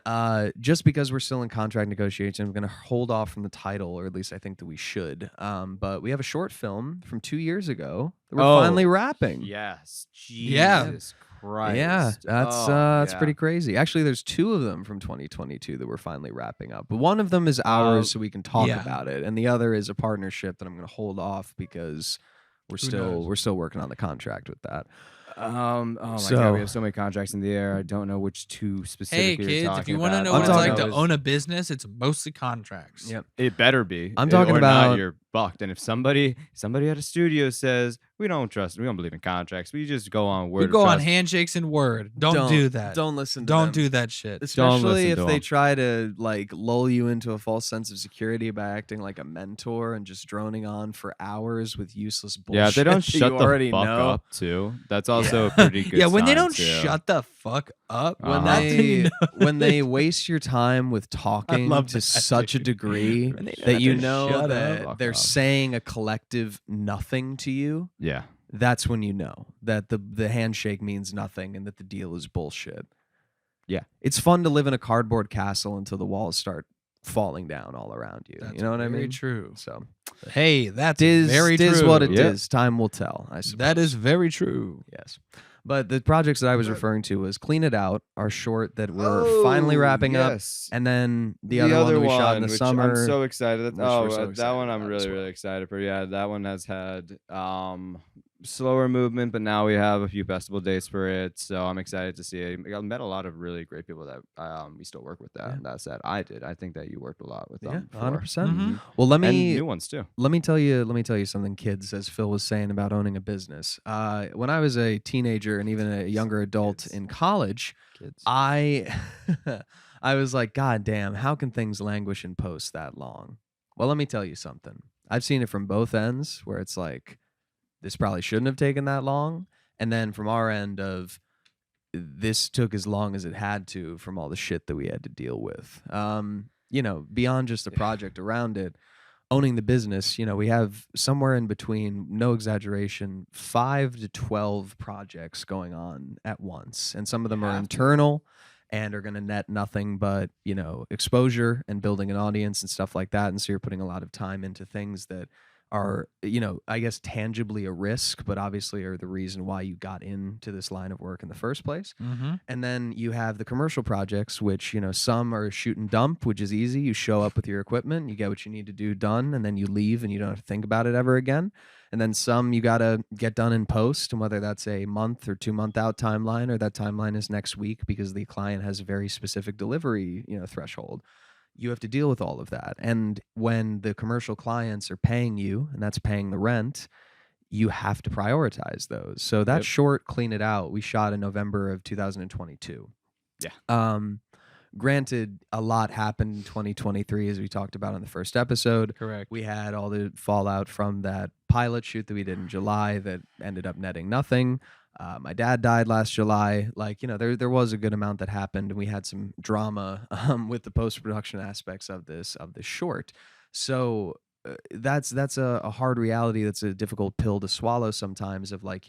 just because we're still in contract negotiations, we're going to hold off from the title, or at least I think that we should. But we have a short film from 2 years ago that we're finally wrapping. Yes. Yeah. Jesus Christ. Yeah, that's Oh, that's yeah. pretty crazy. Actually, there's 2 of them from 2022 that we're finally wrapping up. But one of them is ours, so we can talk yeah. about it, and the other is a partnership that I'm going to hold off because Who knows? we're still working on the contract with that. Oh my god, So- we have so many contracts in the air. I don't know which 2 Hey, specifically. kids, you're if talking you want to about. know I'm what it's like talking to own a business, it's mostly contracts. Yep. It better be. I'm talking or about- not, you're fucked. And if somebody at a studio says we don't trust, we don't believe in contracts, we just go on word. We of go on trust. handshakes and word. Don't do that. Don't listen. To Don't them. do that shit. Especially listen if to they 'em. try to like lull you into a false sense of security by acting like a mentor and just droning on for hours with useless bullshit. Yeah, if they don't that shut you the already fuck know. up too. That's also a pretty good. Yeah, when they sign, don't too. shut the fuck up, When Uh-huh. that's when you they know when that- they waste your time with talking love to that, such a dude. degree When they don't that have you to know shut that up. they're Fuck off. saying a collective nothing to you, Yeah. that's when you know that the handshake means nothing and that the deal is bullshit. Yeah. It's fun to live in a cardboard castle until the walls start falling down all around you. That's you know what I very mean? true. So Hey, that's tis, very tis true. what it Yeah. is. Time will tell, I suppose. That is very true. Yes. But the projects that I was referring to was Clean It Out, our short that we're finally wrapping up. And then the other one that we shot in the which summer. I'm so excited. which we're so That excited one I'm about as really well. excited for. Yeah, that one has had slower movement, but now we have a few festival dates for it. So I'm excited to see it. I met a lot of really great people that we still work with that. Yeah. And that said, I did. I think that you worked a lot with Yeah, them. 100%. Mhm. Well, let And me new ones too. let me tell you something, kids, as Phil was saying about owning a business. When I was a teenager and even a younger adult Kids. in college, Kids. I I was like, God damn, how can things languish in post that long? Well, let me tell you something. I've seen it from both ends where it's like, this probably shouldn't have taken that long. And then from our end of, this took as long as it had to from all the shit that we had to deal with. Beyond just the project around it, owning the business, we have somewhere in between, no exaggeration, 5 to 12 projects going on at once. And some of them are have to. internal and are going to net nothing but, exposure and building an audience and stuff like that. And so you're putting a lot of time into things that are, I guess tangibly a risk, but obviously are the reason why you got into this line of work in the first place. Mm-hmm. And then you have the commercial projects, which, some are shoot and dump, which is easy. You show up with your equipment, you get what you need to do done, and then you leave and you don't have to think about it ever again. And then some you got to get done in post, and whether that's a month or 2 month out timeline, or that timeline is next week because the client has a very specific delivery, threshold. You have to deal with all of that. And when the commercial clients are paying you, and that's paying the rent, you have to prioritize those. So that Yep. short, Clean It Out, we shot in November of 2022. Yeah. Granted, a lot happened in 2023, as we talked about on the first episode. Correct. We had all the fallout from that pilot shoot that we did in July that ended up netting nothing. My dad died last July. Like, there was a good amount that happened, and we had some drama with the post-production aspects of this short. So that's a hard reality. That's a difficult pill to swallow sometimes. Of like,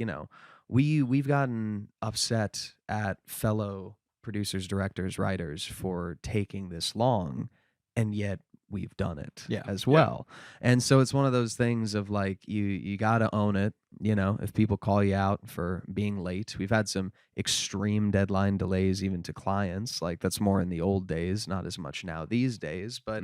we've gotten upset at fellow producers, directors, writers for taking this long, and yet we've done it as well. And so it's one of those things of like, you got to own it. If people call you out for being late, we've had some extreme deadline delays even to clients. Like, that's more in the old days, not as much now these days, but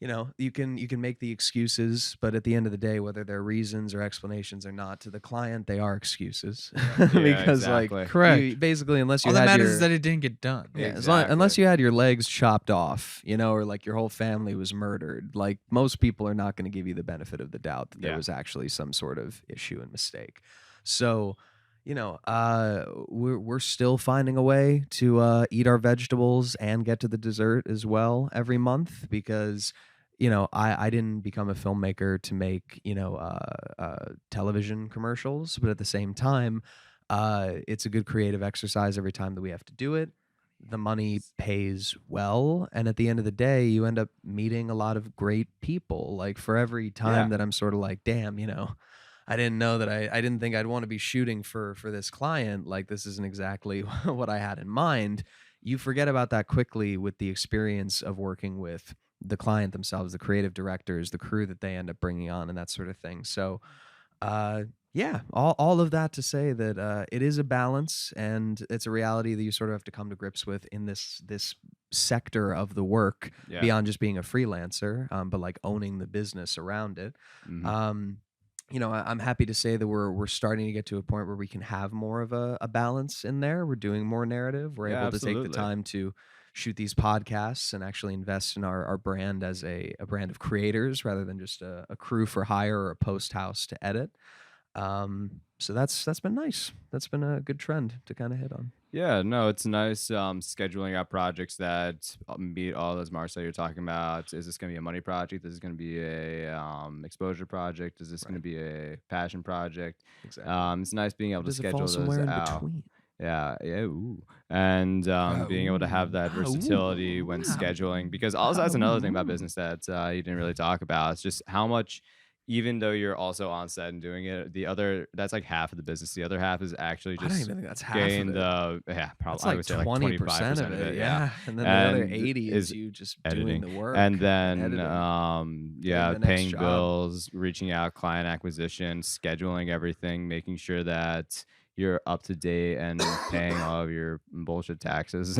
you can make the excuses, but at the end of the day, whether they're reasons or explanations or not, to the client, they are excuses. Because exactly. Correct. basically, unless you All that matters matters is that it didn't get done. yeah, Exactly. unless you had your legs chopped off, or like your whole family was murdered, like most people are not going to give you the benefit of the doubt that there was actually some sort of issue and mistake. So, we're still finding a way to eat our vegetables and get to the dessert as well every month, because I didn't become a filmmaker to make television commercials, but at the same time, it's a good creative exercise every time that we have to do it. The money pays well, and at the end of the day, you end up meeting a lot of great people. Like, for every time that I'm sort of like, damn, I didn't know that I didn't think I'd want to be shooting for this client. Like, this isn't exactly what I had in mind. You forget about that quickly with the experience of working with the client themselves, the creative directors, the crew that they end up bringing on, and that sort of thing. So, all of that to say that it is a balance, and it's a reality that you sort of have to come to grips with in this sector of the work, beyond just being a freelancer, but like owning the business around it. I'm happy to say that we're starting to get to a point where we can have more of a balance in there. We're doing more narrative. We're able to take the absolutely. time to shoot these podcasts and actually invest in our brand as a brand of creators rather than just a crew for hire or a post house to edit. So that's been nice. That's been a good trend to kind of hit on. Yeah, no, it's nice scheduling out projects that meet all those marks that you're talking about. Is this going to be a money project? Is this going to be a exposure project? Is this going to be a passion project? Exactly. It's nice being able to Does it schedule fall those somewhere in out. between? Yeah, ooh. And being able to have that versatility when scheduling, because also that's another thing about business that you didn't really talk about. It's just how much, even though you're also on set and doing it, that's like half of the business. The other half is actually I don't just even think that's half getting of it. probably That's I like would say like 20% of it, yeah. And then And the other 80 is is you just editing. doing the work. And then editing. yeah, the next paying job. bills, reaching out, client acquisition, scheduling everything, making sure that you're up to date and paying all of your bullshit taxes.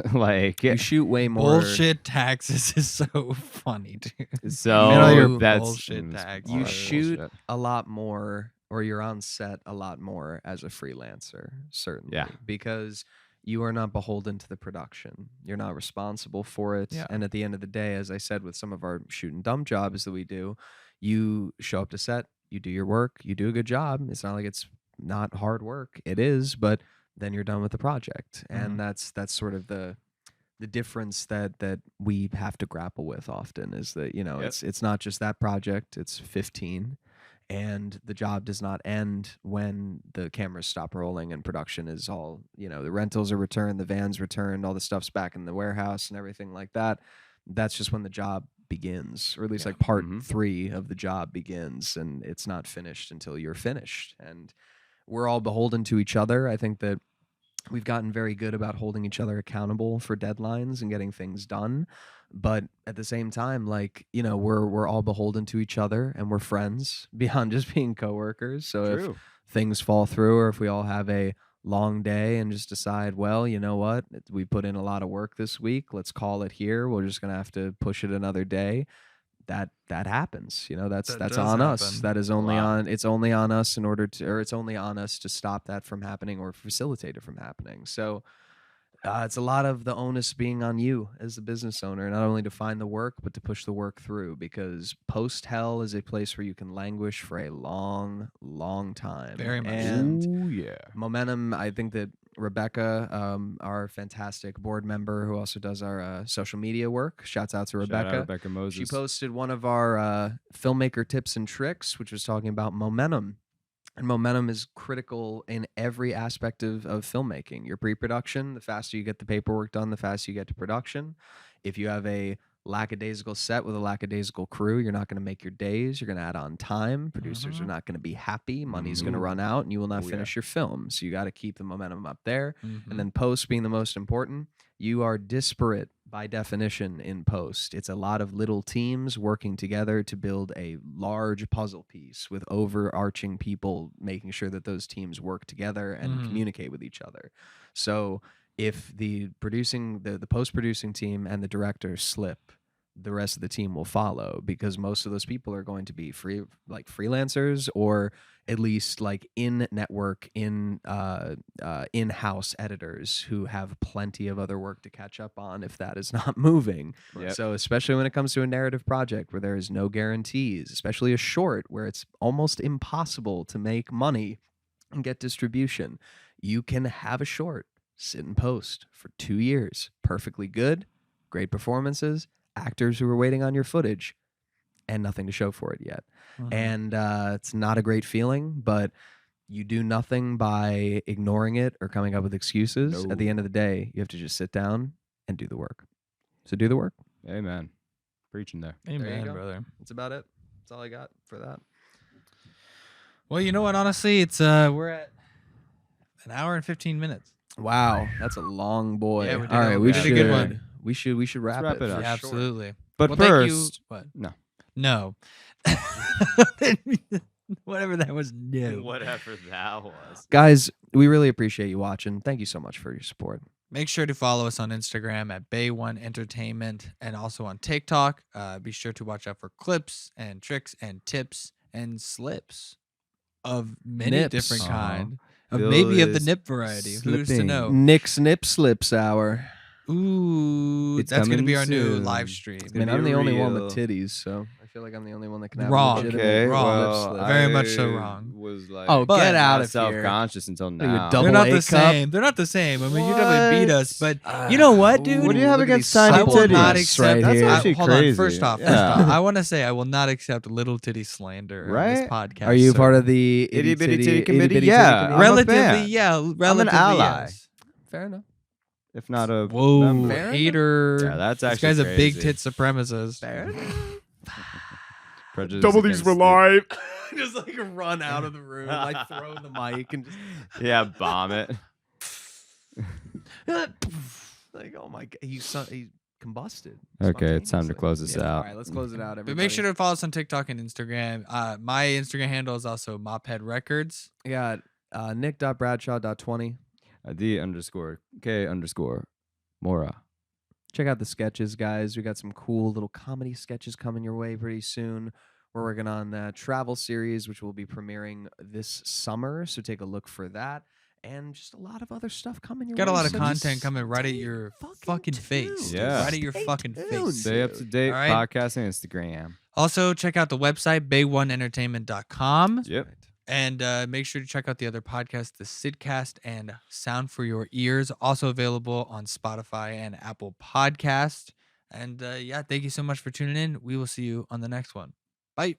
You shoot way more. Bullshit taxes is so funny, dude. So Man, all your that's bullshit it's taxes. all You that shoot bullshit. a lot more, or you're on set a lot more as a freelancer, certainly. Yeah. Because you are not beholden to the production. You're not responsible for it. Yeah. And at the end of the day, as I said with some of our shoot and dump jobs that we do, you show up to set, you do your work, you do a good job. It's not like it's not hard work. It is, but then you're done with the project. And that's sort of the difference that we have to grapple with often, is that it's not just that project, it's 15, and the job does not end when the cameras stop rolling and production is all, the rentals are returned, the van's returned, all the stuff's back in the warehouse and everything like that. That's just when the job begins, or at least like part 3 of the job begins, and it's not finished until you're finished. And we're all beholden to each other. I think that we've gotten very good about holding each other accountable for deadlines and getting things done. But at the same time, like, we're all beholden to each other, and we're friends beyond just being coworkers. So if things fall through, or if we all have a long day and just decide, well, you know what, we put in a lot of work this week, let's call it here, we're just going to have to push it another day. That happens, that's does on us. happen. That is only it's only on us it's only on us to stop that from happening or facilitate it from happening. So It's a lot of the onus being on you as the business owner, not only to find the work, but to push the work through, because post hell is a place where you can languish for a long, long time. Very much so. And Ooh, yeah. momentum, I think that Rebecca, our fantastic board member who also does our social media work, shouts out to Shout out Rebecca. Rebecca Moses. She posted one of our filmmaker tips and tricks, which was talking about momentum. And momentum is critical in every aspect of filmmaking. Your pre-production, the faster you get the paperwork done, the faster you get to production. If you have a lackadaisical set with a lackadaisical crew, you're not going to make your days. You're going to add on time. Producers are not going to be happy. Money's going to run out, and you will not finish your film. So you got to keep the momentum up there. And then post being the most important, you are disparate by definition in post. It's a lot of little teams working together to build a large puzzle piece with overarching people making sure that those teams work together and communicate with each other. So if the post-producing team and the director slip, the rest of the team will follow, because most of those people are going to be freelancers, or at least like in-network, in-house editors who have plenty of other work to catch up on if that is not moving. Yep. So especially when it comes to a narrative project where there is no guarantees, especially a short where it's almost impossible to make money and get distribution, you can have a short sit in post for 2 years, perfectly good, great performances, actors who are waiting on your footage, and nothing to show for it yet. And it's not a great feeling, but you do nothing by ignoring it or coming up with excuses. No. At the end of the day, you have to just sit down and do the work. So do the work. Amen. Preaching there. you Amen, go. brother. That's about it. That's all I got for that. Well, you know what? Honestly, it's we're at an hour and 15 minutes. Wow, that's a long boy. Yeah, we did all a- right, we we did a should good one. we should wrap, wrap it. it for up. Yeah, sure. absolutely. But Well, thank you. first, What? no. No. Whatever that was, no. Whatever that was. Guys, we really appreciate you watching. Thank you so much for your support. Make sure to follow us on Instagram at Bay1 Entertainment and also on TikTok. Be sure to watch out for clips and tricks and tips and slips of many Nips. different Uh-huh. kind. Of Bill maybe of the is nip variety. Who's to slipping. know? Nick's Nip Slips Hour. Ooh, It's that's going to be coming our new soon. live stream. It's I mean, gonna I'm be the only one with real. titties, so I feel like I'm the only one that can have Wrong. legitimate Okay, lip well, slips. Very much so I wrong. Was like, Oh, But get out of here. self-conscious until you now. double They're not A the cup? same. They're not the same. I mean, you definitely beat us, but Ah, you know what, dude? What do you have look at against these tiny I will not titties? accept. right That's here. actually hold on. crazy. First off, Yeah. I want to say I will not accept little titty slander on this Right? podcast. Are you sir. part of the Itty bitty titty itty committee? bitty Yeah. titty committee? I'm a relatively? fan. Yeah, relatively. ally. Yes. Fair enough. If not a Whoa, member. Fair enough. hater. Yeah, that's This actually guy's a big crazy. tit supremacist. Fair enough. Prejudice against the- live. Just like run out of the room, like throw the mic and just Yeah, bomb it. like, oh my god, he combusted. Okay, it's time to spontaneously. close this All out. right, let's close it out. But Everybody. make sure to follow us on TikTok and Instagram. My Instagram handle is also Mophead Records. I got Nick.Bradshaw.20. the_K_Mora. Check out the sketches, guys. We got some cool little comedy sketches coming your way pretty soon. We're working on the travel series, which will be premiering this summer. So take a look for that. And just a lot of other stuff coming your way. Got a lot of so content just coming right at stay your fucking face. tuned. Yeah. Right at your Stay fucking tuned. face. Stay up to date. All right. Podcast and Instagram. Also, check out the website, bay1entertainment.com. Yep. And make sure to check out the other podcasts, the Sidcast and Sound for Your Ears, also available on Spotify and Apple Podcast. And yeah, thank you so much for tuning in. We will see you on the next one. Bye.